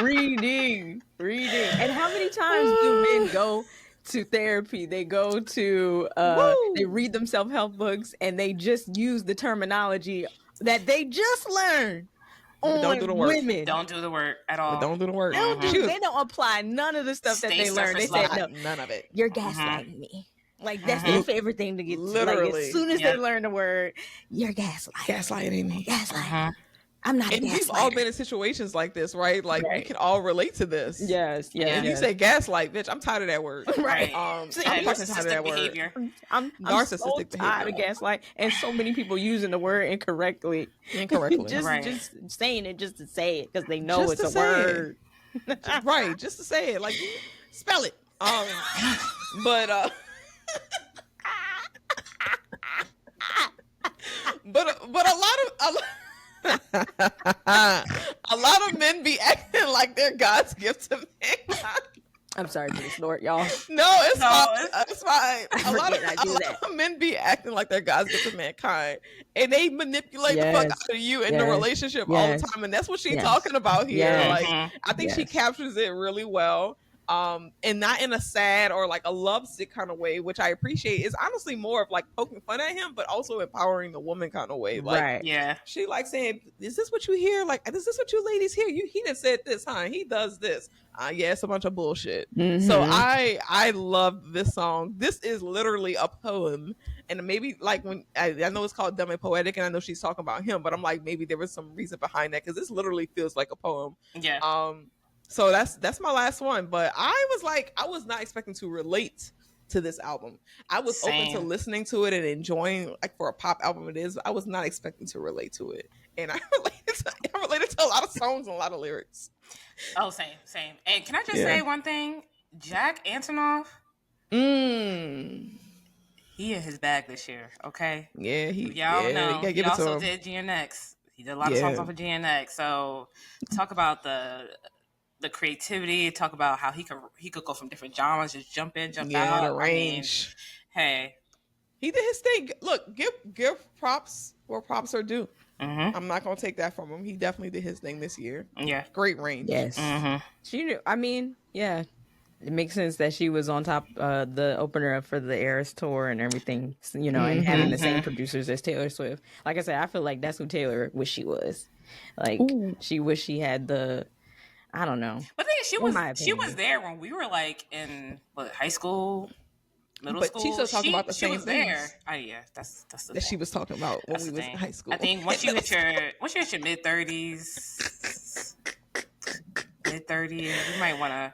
[SPEAKER 1] Reading. And how many times do men go to therapy? They go to they read them self-help books and they just use the terminology that they just learned.
[SPEAKER 2] Don't do the work.
[SPEAKER 1] Women.
[SPEAKER 3] Don't do the work at all.
[SPEAKER 2] Don't do the work.
[SPEAKER 1] They don't apply none of the stuff that they learned. They said no,
[SPEAKER 2] none of it.
[SPEAKER 1] You're gaslighting me. Like that's their favorite thing to get.
[SPEAKER 2] Literally.
[SPEAKER 1] Like, as soon as they learn the word, you're
[SPEAKER 2] gaslighting me.
[SPEAKER 1] Gaslighting. I'm not.
[SPEAKER 2] And we've all been in situations like this, right? Like we can all relate to this.
[SPEAKER 1] Yes.
[SPEAKER 2] If you say gaslight, bitch, I'm tired of that word.
[SPEAKER 1] Right.
[SPEAKER 2] I'm fucking tired of that
[SPEAKER 3] behavior.
[SPEAKER 2] word.
[SPEAKER 1] I'm
[SPEAKER 2] narcissistic
[SPEAKER 1] so tired
[SPEAKER 2] behavior.
[SPEAKER 1] of gaslight, and so many people using the word incorrectly. Just saying it just to say it because they know
[SPEAKER 2] Just
[SPEAKER 1] it's a word.
[SPEAKER 2] Right, just to say it, like spell it. But a lot of men be acting like they're God's gift to mankind.
[SPEAKER 1] I'm sorry for the snort, y'all.
[SPEAKER 2] No, it's fine. A lot of men be acting like they're God's gift to mankind, and they manipulate the fuck out of you in the relationship all the time, and that's what she's talking about here. Like, I think she captures it really well. And not in a sad or like a lovesick kind of way, which I appreciate. Is honestly more of like poking fun at him, but also empowering the woman kind of way. Like, she like saying, "Is this what you hear? Like, is this what you ladies hear? He done said this, huh? He does this. Yeah, it's a bunch of bullshit." So I love this song. This is literally a poem, and maybe like when I know it's called Dumb and Poetic, and I know she's talking about him, but I'm like maybe there was some reason behind that because this literally feels like a poem.
[SPEAKER 3] Yeah.
[SPEAKER 2] So that's my last one, but I was not expecting to relate to this album. I was open to listening to it and enjoying, like for a pop album it is. I was not expecting to relate to it, and I related to a lot of songs and a lot of lyrics.
[SPEAKER 3] Oh, same. And can I just say one thing? Jack Antonoff. he in his bag this year. Okay.
[SPEAKER 2] Yeah,
[SPEAKER 3] Y'all know.
[SPEAKER 2] gotta
[SPEAKER 3] He
[SPEAKER 2] give it to
[SPEAKER 3] also
[SPEAKER 2] him.
[SPEAKER 3] did GNX. He did a lot of songs off of GNX. So talk about the creativity. Talk about how he could go from different genres, just jump in, jump out.
[SPEAKER 2] The range.
[SPEAKER 3] Hey,
[SPEAKER 2] he did his thing. Look, give props where props are due. I'm not gonna take that from him. He definitely did his thing this year.
[SPEAKER 3] Yeah,
[SPEAKER 2] great range.
[SPEAKER 1] Yes, she. I mean, yeah, it makes sense that she was on top, the opener for the Eras tour and everything. You know, and having the same producers as Taylor Swift. Like I said, I feel like that's who Taylor wished she was. Like she wished she had the. I don't know.
[SPEAKER 3] But then she was there when we were like in high school, middle school.
[SPEAKER 2] But she's still talking about the same
[SPEAKER 3] was
[SPEAKER 2] things.
[SPEAKER 3] there. Oh yeah, that's the
[SPEAKER 2] that
[SPEAKER 3] thing.
[SPEAKER 2] she was talking about when we was in high school.
[SPEAKER 3] I think once you hit your mid-30s, you might want to.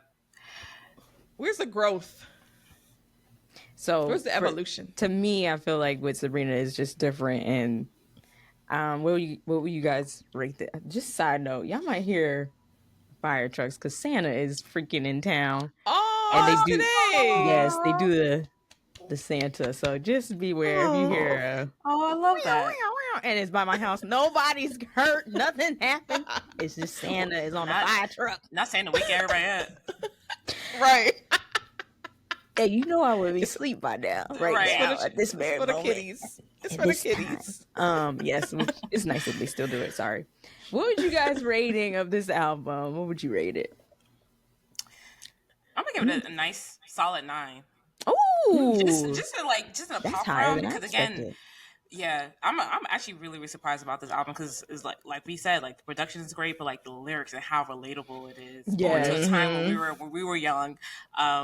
[SPEAKER 2] Where's the growth?
[SPEAKER 1] So
[SPEAKER 2] where's the evolution?
[SPEAKER 1] To me, I feel like with Sabrina is just different. And what will you guys rate that? Just side note, y'all might hear fire trucks because Santa is freaking in town.
[SPEAKER 2] Oh,
[SPEAKER 1] and they do
[SPEAKER 2] today.
[SPEAKER 1] Yes, they do the Santa. So just beware if you hear.
[SPEAKER 3] I love that.
[SPEAKER 1] And it's by my house. Nobody's hurt. Nothing happened. It's just Santa is on the fire truck.
[SPEAKER 3] Not saying to wake everybody up.
[SPEAKER 2] Right.
[SPEAKER 1] Hey, you know I would be asleep by now. Right now. At this very
[SPEAKER 2] moment.
[SPEAKER 1] For the kitties.
[SPEAKER 2] It's for the kitties.
[SPEAKER 1] Yes. It's nice that they still do it. Sorry. What would you guys rating of this album? What would you rate it?
[SPEAKER 3] I'm gonna give it a nice solid 9.
[SPEAKER 1] Oh,
[SPEAKER 3] just in a pop round because again, yeah, I'm actually really, really surprised about this album because it's like we said, like the production is great, but like the lyrics and how relatable it is.
[SPEAKER 1] Yeah,
[SPEAKER 3] to a time when we were young,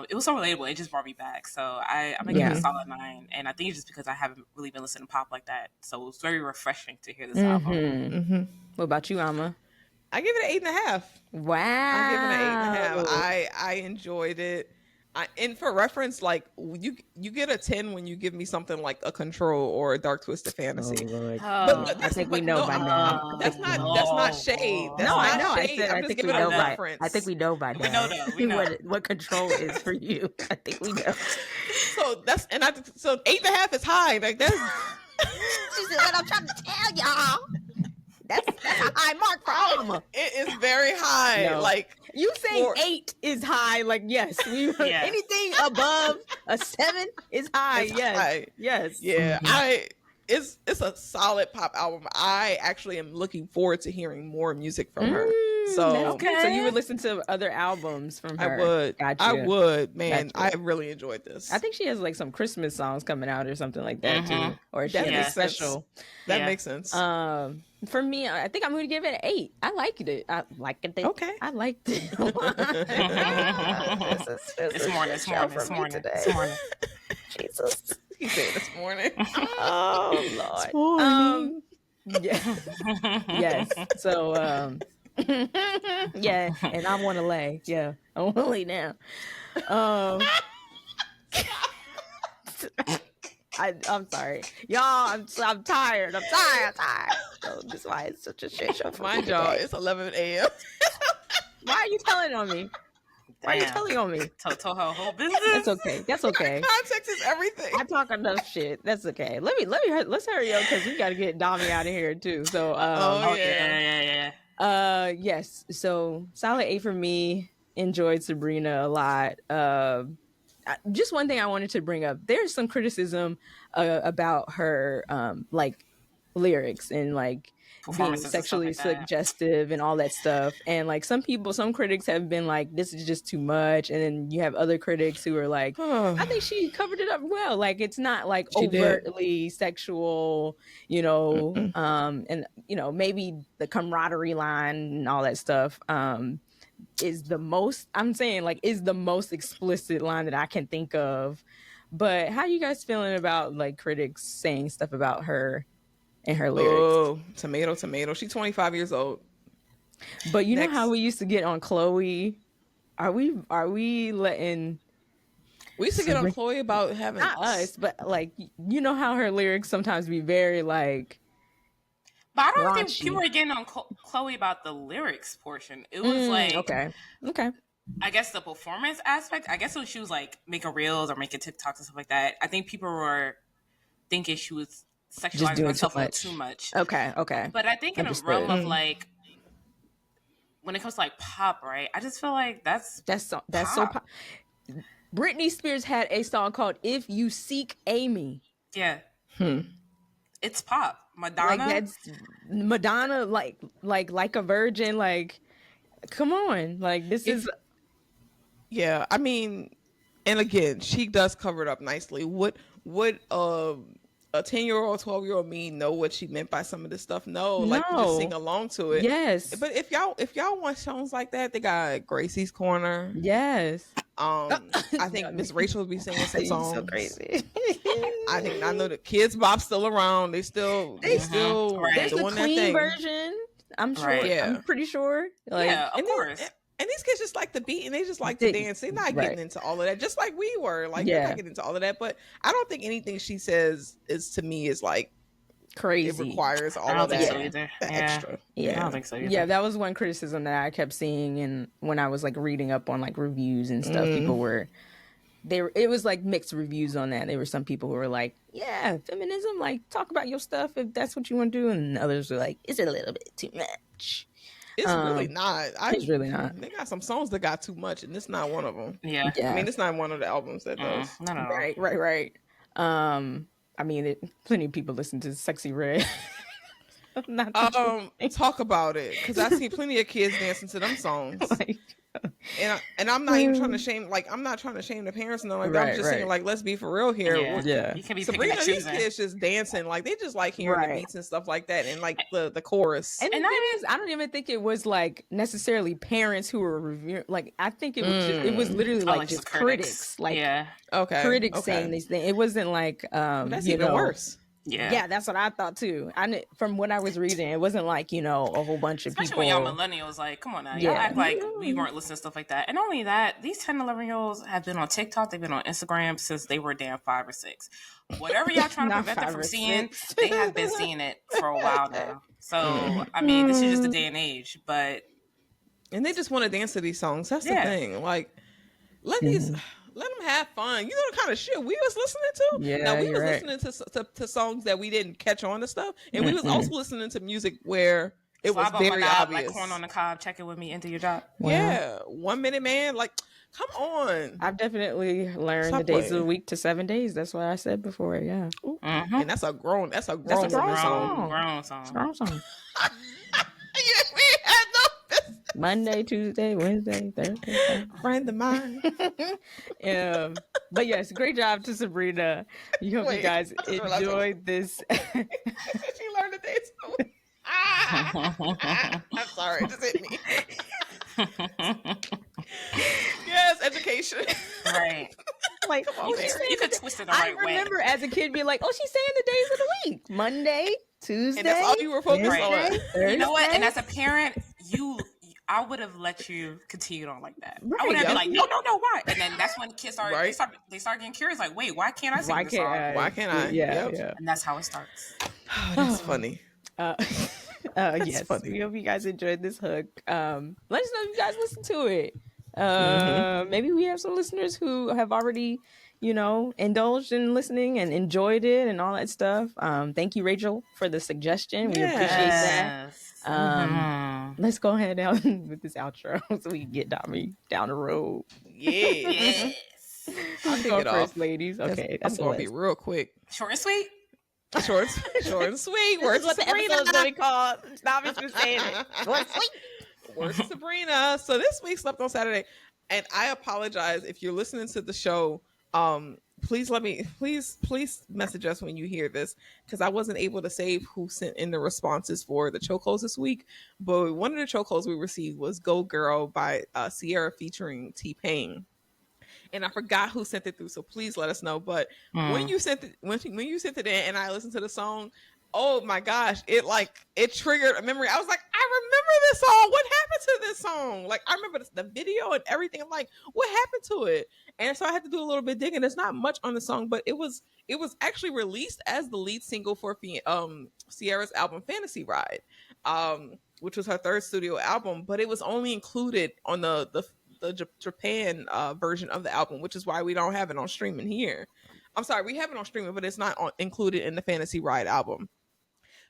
[SPEAKER 3] it was so relatable. It just brought me back. So I'm gonna give it a solid 9, and I think it's just because I haven't really been listening to pop like that. So it's very refreshing to hear this album.
[SPEAKER 1] What about you, Amma?
[SPEAKER 2] I give it an 8.5.
[SPEAKER 1] Wow,
[SPEAKER 2] I give it an 8.5. I enjoyed it. And for reference, like you get a 10 when you give me something like a Control or a Dark Twisted Fantasy.
[SPEAKER 1] But I think we know by now.
[SPEAKER 2] That's not shade. That's
[SPEAKER 1] I know.
[SPEAKER 2] Shade.
[SPEAKER 1] I think we know by. I think we know by now.
[SPEAKER 3] We know
[SPEAKER 1] what Control is for you. I think we know.
[SPEAKER 2] So 8.5 is high. Like that's.
[SPEAKER 1] This is what I'm trying to tell y'all. That's a high mark for Alma.
[SPEAKER 2] It is very high. No. Like
[SPEAKER 1] you saying 8 is high. Like yes, anything above a 7 is high. Yes, high. Yes.
[SPEAKER 2] Yeah, it's a solid pop album. I actually am looking forward to hearing more music from her. So
[SPEAKER 1] so you would listen to other albums from her?
[SPEAKER 2] I would.
[SPEAKER 1] Gotcha.
[SPEAKER 2] I would, man. Gotcha. I really enjoyed this.
[SPEAKER 1] I think she has like some Christmas songs coming out or something like that too, or she has a special.
[SPEAKER 2] That makes sense.
[SPEAKER 1] For me, I think I'm going to give it an 8. I liked it.
[SPEAKER 2] Okay.
[SPEAKER 1] I liked it.
[SPEAKER 3] This morning.
[SPEAKER 1] Jesus.
[SPEAKER 2] He said this morning.
[SPEAKER 1] Oh, Lord. Yeah. Yes. So, yeah. And I want to lay. Yeah. I want to lay down. I'm sorry, y'all. I'm tired. I'm tired. So this is why it's such a shit show for
[SPEAKER 2] my job. It's 11 a.m.
[SPEAKER 1] Why are you telling on me? Why are you telling on me?
[SPEAKER 3] Told her whole business.
[SPEAKER 1] That's okay.
[SPEAKER 2] Context is everything.
[SPEAKER 1] I talk enough shit. That's okay. Let's hurry up because we got to get Dami out of here too. So yes. So solid 8 for me. Enjoyed Sabrina a lot. Just one thing I wanted to bring up. There's some criticism about her like lyrics and like being sexually suggestive and all that stuff. And like some critics have been like, this is just too much. And then you have other critics who are like, I think she covered it up well. Like it's not like overtly sexual, you know, and you know, maybe the camaraderie line and all that stuff. Is the most explicit line that I can think of. But how you guys feeling about like critics saying stuff about her and her lyrics?
[SPEAKER 2] Oh, tomato. She's 25 years old.
[SPEAKER 1] But you know how we used to get on Chloe? Are we letting...
[SPEAKER 2] We used to get on Chloe about having...
[SPEAKER 1] Not us, but like, you know how her lyrics sometimes be very like...
[SPEAKER 3] But I don't think people were getting on Chloe about the lyrics portion. It was like...
[SPEAKER 1] Okay.
[SPEAKER 3] I guess the performance aspect, I guess when she was like making reels or making TikToks and stuff like that, I think people were thinking she was
[SPEAKER 1] Just
[SPEAKER 3] sexualizing
[SPEAKER 1] doing
[SPEAKER 3] herself
[SPEAKER 1] too
[SPEAKER 3] a
[SPEAKER 1] much.
[SPEAKER 3] little too much.
[SPEAKER 1] Okay.
[SPEAKER 3] But I think in a
[SPEAKER 1] Understood.
[SPEAKER 3] realm of like, when it comes to like pop, right? I just feel like that's
[SPEAKER 1] so
[SPEAKER 3] pop.
[SPEAKER 1] pop. Britney Spears had a song called "If You Seek Amy."
[SPEAKER 3] Yeah. It's pop. Madonna.
[SPEAKER 1] Like that's Madonna, like a virgin. Like, come on, like this is.
[SPEAKER 2] Yeah, I mean, and again, she does cover it up nicely. Would a 10-year-old, 12-year-old me know what she meant by some of this stuff? No, like you just sing along to it.
[SPEAKER 1] Yes,
[SPEAKER 2] but if y'all want songs like that, they got Gracie's Corner.
[SPEAKER 1] Yes.
[SPEAKER 2] I think Miss Rachel will be singing some songs.
[SPEAKER 1] So crazy.
[SPEAKER 2] I know the Kids Bop still around. They still
[SPEAKER 1] There's
[SPEAKER 2] doing
[SPEAKER 1] the
[SPEAKER 2] their
[SPEAKER 1] Queen
[SPEAKER 2] thing.
[SPEAKER 1] version. I'm sure.
[SPEAKER 3] Right.
[SPEAKER 2] Yeah.
[SPEAKER 1] I'm pretty sure. Like,
[SPEAKER 3] yeah, of course.
[SPEAKER 2] And these kids just like the beat and they just like to dance. They're not getting into all of that, just like we were. Like, they're not getting into all of that. But I don't think anything she says to me is like
[SPEAKER 1] crazy.
[SPEAKER 2] It requires all of that extra.
[SPEAKER 3] Yeah. I don't think so either.
[SPEAKER 1] Yeah, that was one criticism that I kept seeing, and when I was like reading up on like reviews and stuff, people were it was like mixed reviews on that. There were some people who were like, yeah, feminism, like talk about your stuff if that's what you want to do, and others were like, is it a little bit too much?
[SPEAKER 2] It's really not.
[SPEAKER 1] It's really not.
[SPEAKER 2] They got some songs that got too much, and it's not one of them.
[SPEAKER 3] Yeah.
[SPEAKER 2] I mean, it's not one of the albums that does.
[SPEAKER 3] No.
[SPEAKER 1] Right. I mean, plenty of people listen to Sexy Red.
[SPEAKER 2] Talk about it, because I see plenty of kids dancing to them songs. And I'm not even trying to shame. Like, I'm not trying to shame the parents. No, like I'm just saying, like, let's be for real here.
[SPEAKER 3] Yeah. You can be
[SPEAKER 2] Sabrina, these kids just dancing. Like, they just like hearing the beats and stuff like that, and like the chorus.
[SPEAKER 1] And the thing is, I don't even think it was like necessarily parents who were reviewing. Like, I think it was it was literally like just critics. Like, critics saying these things. It wasn't like
[SPEAKER 2] that's even worse.
[SPEAKER 1] Yeah, that's what I thought too. From what I was reading, it wasn't like, a whole bunch of
[SPEAKER 3] Especially
[SPEAKER 1] people.
[SPEAKER 3] when y'all millennials, like, come on now. Y'all act like we weren't listening to stuff like that. And not only that, these 10, 11-year-olds have been on TikTok. They've been on Instagram since they were damn 5 or 6. Whatever y'all trying to prevent them from seeing, they have been seeing it for a while now. So, I mean, this is just the day and age.
[SPEAKER 2] And they just want to dance to these songs. That's the thing. Like, let them have fun. You know the kind of shit we was listening to?
[SPEAKER 1] Yeah,
[SPEAKER 2] now, we was listening to songs that we didn't catch on to stuff. And we was also listening to music where it was very obvious.
[SPEAKER 3] Like Corn on the Cob, check it with me, into your job.
[SPEAKER 2] Yeah. 1 Minute Man. Like, come on.
[SPEAKER 1] I've definitely learned the days of the week to 7 days. That's what I said before. Yeah.
[SPEAKER 2] And that's a grown song.
[SPEAKER 3] Grown song.
[SPEAKER 1] Strong song.
[SPEAKER 2] Yeah, we had no business.
[SPEAKER 1] Monday, Tuesday, Wednesday, Thursday.
[SPEAKER 2] Friend of mine.
[SPEAKER 1] But yes, great job to Sabrina. You hope you guys enjoyed this.
[SPEAKER 2] She learned the days of the week. I'm sorry, it just hit me. Yes, education.
[SPEAKER 3] Right.
[SPEAKER 1] Like,
[SPEAKER 3] you could twist it the right way.
[SPEAKER 1] I remember as a kid being like, oh, she's saying the days of the week. Monday, Tuesday.
[SPEAKER 2] And that's all you were focused on.
[SPEAKER 3] You know what? And as a parent, I would have let you continue on like that. Right. I would have been like, no, why? And then that's when kids start getting curious, like, wait, why can't I sing this song?
[SPEAKER 2] Why can't I?
[SPEAKER 1] Yeah.
[SPEAKER 3] And that's how it starts.
[SPEAKER 2] Oh, that's funny.
[SPEAKER 1] Yes. Funny. We hope you guys enjoyed this hook. Let us know if you guys listen to it. Maybe we have some listeners who have already, indulged in listening and enjoyed it and all that stuff. Thank you, Rachel, for the suggestion. We appreciate that. Let's go ahead on with this outro so we can get Dami down the road.
[SPEAKER 2] Yes.
[SPEAKER 1] I'll take it first, ladies. Okay,
[SPEAKER 2] that's going to be real quick.
[SPEAKER 3] Short and sweet.
[SPEAKER 2] Short and sweet. Words
[SPEAKER 1] what the episode's going to be called. Dami's been saying it. Short and sweet.
[SPEAKER 2] Words of Sabrina. So this week slept on Saturday, and I apologize if you're listening to the show. Please message us when you hear this, because I wasn't able to save who sent in the responses for the chokeholds this week. But one of the chokeholds we received was "Go Girl" by Sierra featuring T-Pain. And I forgot who sent it through, so please let us know. But when you sent it, when you sent it in, and I listened to the song, oh my gosh, it triggered a memory. I was like, I remember this song. What happened to this song? Like, I remember the video and everything. I'm like, what happened to it? And so I had to do a little bit digging. There's not much on the song, but it was actually released as the lead single for Sierra's album Fantasy Ride, which was her third studio album. But it was only included on the Japan version of the album, which is why we don't have it on streaming here. I'm sorry, we have it on streaming, but it's not included in the Fantasy Ride album.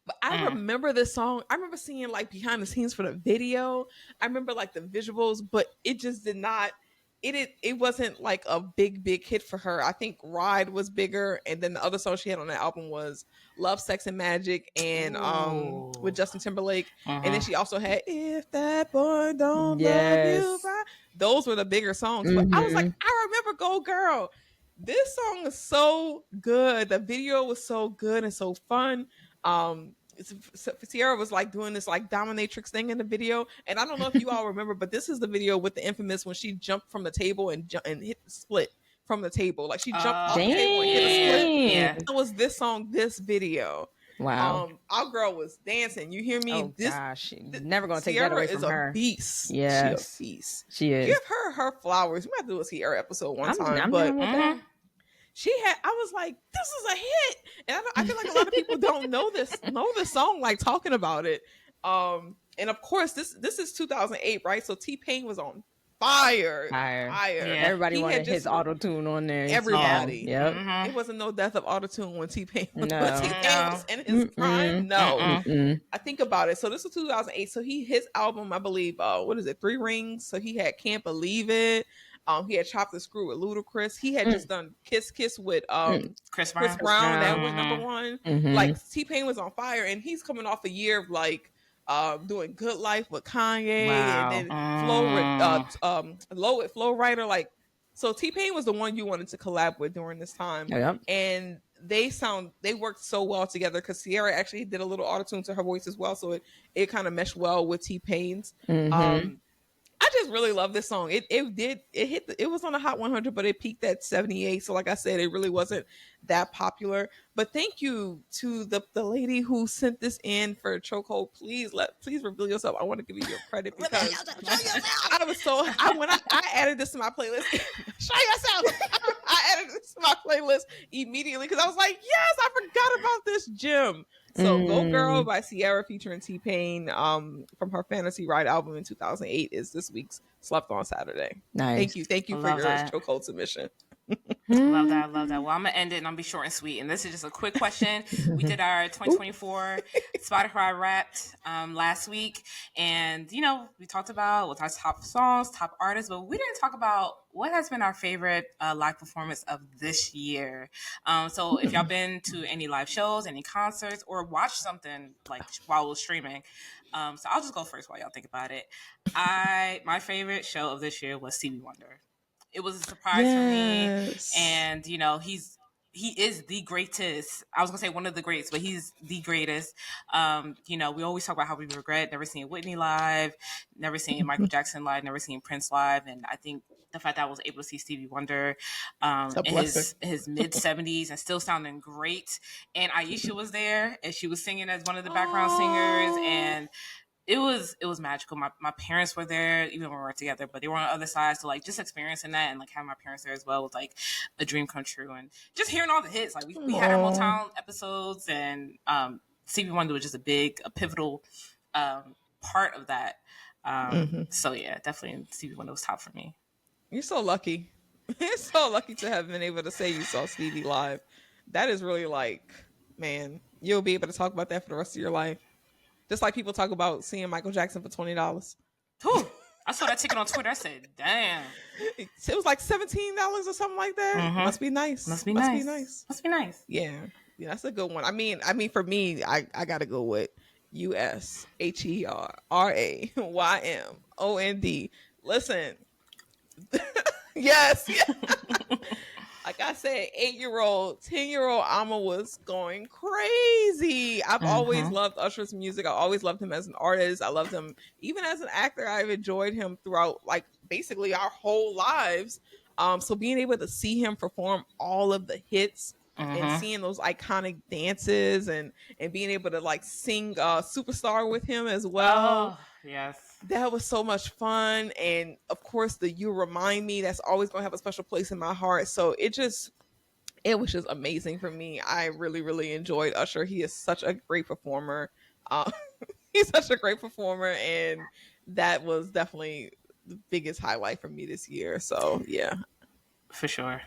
[SPEAKER 2] But I remember this song. I remember seeing like behind the scenes for the video. I remember like the visuals, but it just did not. It wasn't like a big hit for her. I think Ride was bigger, and then the other song she had on that album was Love, Sex, and Magic, and with Justin Timberlake. And then she also had If That Boy Don't Love You Right. Those were the bigger songs. But I was like, I remember Go Girl. This song is so good. The video was so good and so fun. Sierra was like doing this like dominatrix thing in the video, and I don't know if you all remember, but this is the video with the infamous when she jumped from the table and hit the split from the table. Like she jumped off the table and hit a split.
[SPEAKER 3] Yeah.
[SPEAKER 2] That was this song, this video.
[SPEAKER 1] Wow.
[SPEAKER 2] Our girl was dancing. You hear me?
[SPEAKER 1] Oh gosh, never gonna take that away from her.
[SPEAKER 2] Sierra is a beast.
[SPEAKER 1] Yes,
[SPEAKER 2] she a beast.
[SPEAKER 1] She is.
[SPEAKER 2] Give her flowers. We might have to do a Sierra episode one time,
[SPEAKER 1] I'm
[SPEAKER 2] but
[SPEAKER 1] down with that.
[SPEAKER 2] I was like, this is a hit. And I feel like a lot of people don't know this song, like talking about it. And of course, this is 2008, right? So T-Pain was on fire.
[SPEAKER 1] Yeah. Everybody wanted his auto-tune on there.
[SPEAKER 2] Everybody.
[SPEAKER 1] Yep.
[SPEAKER 2] It wasn't no death of auto-tune when T-Pain
[SPEAKER 1] was
[SPEAKER 2] in his prime. No. I think about it. So this was 2008. So his album, I believe, what is it? 3 Rings. So he had Can't Believe It. He had Chopped and Screwed with Ludacris. He had just done Kiss Kiss with Chris Brown. That was number 1. Like T-Pain was on fire, and he's coming off a year of like doing Good Life with Kanye, and then Low with Flow Rider. Like, so T-Pain was the one you wanted to collab with during this time. And they worked so well together because Sierra actually did a little autotune to her voice as well, so it kind of meshed well with T-Pain's. I just really love this song. It was on the Hot 100, but it peaked at 78. So like I said, it really wasn't that popular. But thank you to the lady who sent this in for Chokehold. Please reveal yourself. I want to give you your credit because I was when I added this to my playlist. Show yourself. I added this to my playlist immediately because I was like, yes, I forgot about this gem. So Go Girl by Sierra featuring T-Pain from her Fantasy Ride album in 2008 is this week's Slept On Saturday.
[SPEAKER 1] Nice.
[SPEAKER 2] Thank you for your chokehold submission.
[SPEAKER 3] Love that. Well, I'm gonna end it and I'll be short and sweet. And this is just a quick question. We did our 2024 Spotify Wrapped last week, and we talked about what's our top songs, top artists, but we didn't talk about what has been our favorite live performance of this year. So if y'all been to any live shows, any concerts, or watched something like while it was streaming, so I'll just go first while y'all think about it. My favorite show of this year was Stevie Wonder. It was a surprise for me, and he is the greatest. I was gonna say one of the greats, but he's the greatest. We always talk about how we regret never seeing Whitney live, never seeing Michael Jackson live, never seeing Prince live, and I think the fact that I was able to see Stevie Wonder in his mid 70s and still sounding great, and Aisha was there and she was singing as one of the background singers, and it was magical. My parents were there even when we were together, but they were on the other side. So like just experiencing that and like having my parents there as well was like a dream come true. And just hearing all the hits, like we had our Motown episodes, and Stevie Wonder was just a pivotal part of that. So yeah, definitely Stevie Wonder was top for me.
[SPEAKER 2] You're so lucky. You're so lucky to have been able to say you saw Stevie live. That is really like, man, you'll be able to talk about that for the rest of your life. Just like people talk about seeing Michael Jackson for $20.
[SPEAKER 3] I saw that ticket on Twitter. I said, damn.
[SPEAKER 2] It was like $17 or something like that. Must be nice.
[SPEAKER 3] Must be nice.
[SPEAKER 2] Yeah, that's a good one. I mean, for me, I gotta go with USHERRAYMOND. Listen. Yes. Like I said, 8-year-old, 10-year-old Alma was going crazy. I've always loved Usher's music. I always loved him as an artist. I loved him even as an actor. I've enjoyed him throughout like basically our whole lives. So being able to see him perform all of the hits and seeing those iconic dances and being able to like sing Superstar with him as well.
[SPEAKER 3] Oh, yes.
[SPEAKER 2] That was so much fun. And of course, the You Remind Me, that's always going to have a special place in my heart. So it was just amazing for me. I really, really enjoyed Usher. He is such a great performer. He's such a great performer. And that was definitely the biggest highlight for me this year. So, yeah.
[SPEAKER 3] For sure.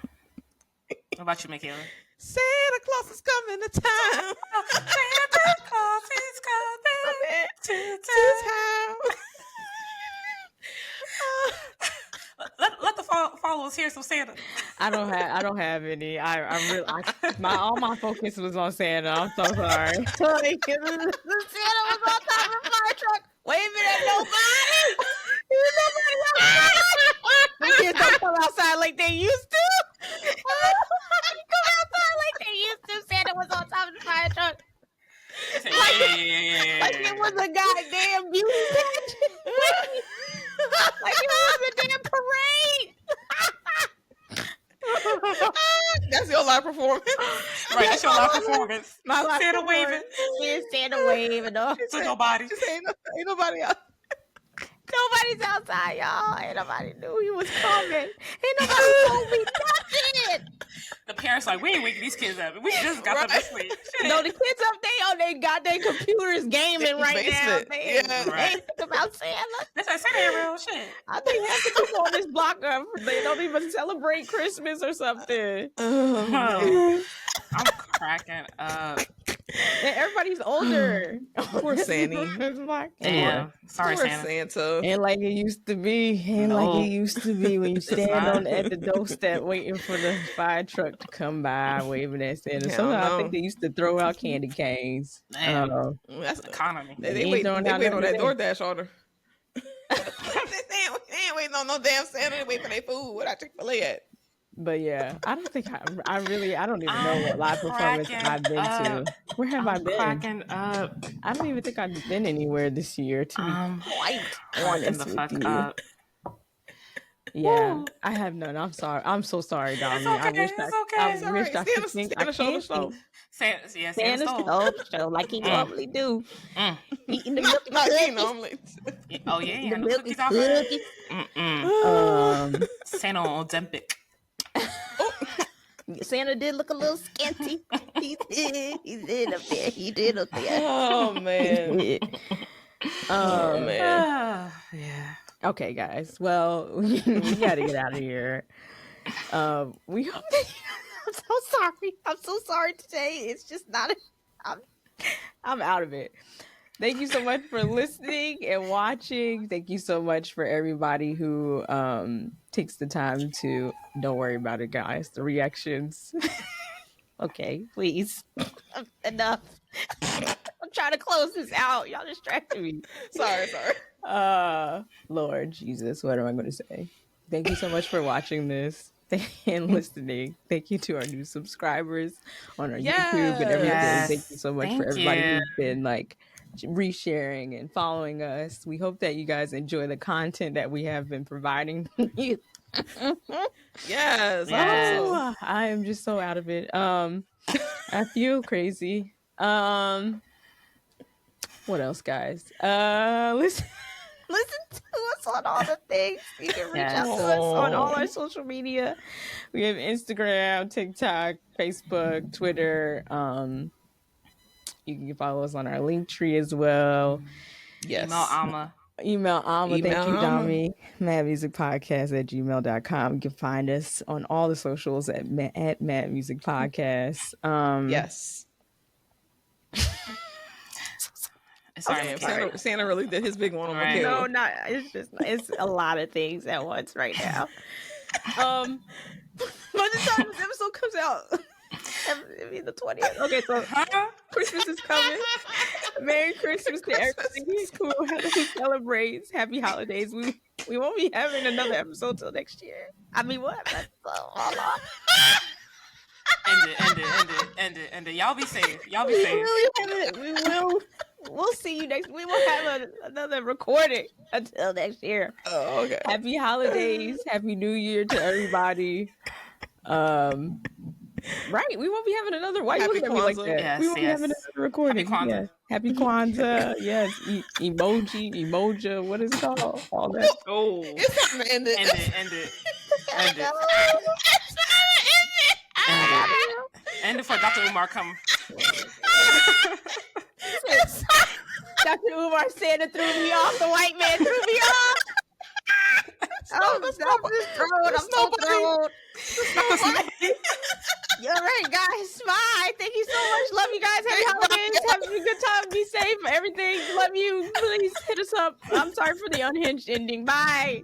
[SPEAKER 3] What about you, Mikala?
[SPEAKER 2] Santa Claus is coming to town.
[SPEAKER 3] Santa Claus is coming to town. Let the followers hear some Santa.
[SPEAKER 1] I don't have any. All my focus was on Santa. I'm so sorry. Like, Santa was on top of a fire truck waving at nobody. Nobody outside. The kids don't come outside like they used to. Come outside like they used to. Santa was on top of the fire truck. Like it was a goddamn beauty pageant. Like it was a damn parade.
[SPEAKER 2] That's your live performance.
[SPEAKER 3] Right, that's your live performance.
[SPEAKER 1] My live
[SPEAKER 3] Santa
[SPEAKER 1] performance.
[SPEAKER 3] waving.
[SPEAKER 1] Santa waving.
[SPEAKER 3] To nobody.
[SPEAKER 2] Just ain't nobody out.
[SPEAKER 1] Nobody's outside, y'all. Ain't nobody knew he was coming. Ain't nobody told me nothing.
[SPEAKER 3] The parents like, we ain't waking these kids up. We just got them to sleep.
[SPEAKER 1] No, the kids up there, they got their computers gaming right now. They ain't think about Santa.
[SPEAKER 3] That's like Santa ain't real shit.
[SPEAKER 1] I think that's people on this block. They don't even celebrate Christmas or something.
[SPEAKER 3] I'm cracking up.
[SPEAKER 1] And everybody's older.
[SPEAKER 2] Poor Sandy.
[SPEAKER 3] Damn. Sorry,
[SPEAKER 2] Poor
[SPEAKER 3] Santa.
[SPEAKER 1] Ain't like it used to be. Like it used to be when you stand at the doorstep waiting for the fire truck to come by, waving at Santa. Somehow I think they used to throw out candy canes.
[SPEAKER 3] Damn. That's the economy.
[SPEAKER 2] They wait on that DoorDash order. They ain't waiting on no damn Santa. They wait for their food. What I Chick-fil-A at?
[SPEAKER 1] But yeah, I don't think I don't even know what live performance I've been to. Where have I been?
[SPEAKER 3] Cracking up.
[SPEAKER 1] I don't even think I've been anywhere this year, to be quite honest with you.
[SPEAKER 3] Up.
[SPEAKER 1] Yeah, I have none. I'm sorry. I'm so sorry, Dami.
[SPEAKER 3] It's okay.
[SPEAKER 1] I wish I could think. I can't think. Santa's show like he normally do. Eating the milk and cookies.
[SPEAKER 3] Oh yeah,
[SPEAKER 1] the milk and cookies.
[SPEAKER 3] Santa on Ozempic.
[SPEAKER 1] Santa did look a little skinty. He did up there. He did up there.
[SPEAKER 2] Oh man.
[SPEAKER 1] Oh
[SPEAKER 2] man.
[SPEAKER 3] Yeah.
[SPEAKER 1] Okay, guys. Well, we got to get out of here. We hope that I'm so sorry. I'm so sorry today. It's just not. I'm out of it. Thank you so much for listening and watching. Thank you so much for everybody who takes the time to. Don't worry about it, guys. The reactions. Okay, please. Enough. I'm trying to close this out. Y'all distracted me.
[SPEAKER 2] Sorry.
[SPEAKER 1] Lord Jesus, what am I going to say? Thank you so much for watching this and listening. Thank you to our new subscribers on our YouTube and everything.
[SPEAKER 3] Yes.
[SPEAKER 1] Thank you so much for everybody who's been like resharing and following us. We hope that you guys enjoy the content that we have been providing you.
[SPEAKER 2] Yes.
[SPEAKER 1] Oh, I am just so out of it. I feel crazy. What else, guys? Listen to us on all the things. You can reach out to us on all our social media. We have Instagram, TikTok, Facebook, Twitter. You can follow us on our Linktree as well.
[SPEAKER 2] Yes.
[SPEAKER 1] Email Alma. Thank you, Dami. madmusicpodcast@gmail.com. You can find us on all the socials at madmusicpodcast.
[SPEAKER 2] Yes.
[SPEAKER 3] Sorry.
[SPEAKER 2] Santa really did his big one on
[SPEAKER 3] Right.
[SPEAKER 1] No, not. It's a lot of things at once right now. By the time this episode comes out, it'll be the 20th. Okay, so Christmas is coming. Merry Christmas to everybody who celebrates. Happy holidays. We won't be having another episode till next year. I mean, what? Hold on.
[SPEAKER 3] End it. Y'all be safe.
[SPEAKER 1] We'll see you next. We won't have another recording until next year.
[SPEAKER 2] Oh, okay.
[SPEAKER 1] Happy holidays. Happy New Year to everybody. Right, we won't be having another. Why you looking at me like that?
[SPEAKER 3] Yes,
[SPEAKER 1] we won't be having another recording.
[SPEAKER 3] Happy Kwanzaa.
[SPEAKER 1] Yeah. Happy Kwanzaa. Yes. Emoji. What is it called? All that.
[SPEAKER 3] Oh.
[SPEAKER 2] It's time to end it.
[SPEAKER 3] End it. End it for Dr. Umar come.
[SPEAKER 1] Dr. Umar Santa threw me off. The white man threw me off. I'm so thrown. All right, guys. Bye. Thank you so much. Love you guys. Happy holidays. Have a good time. Be safe. Everything. Love you. Please hit us up. I'm sorry for the unhinged ending. Bye.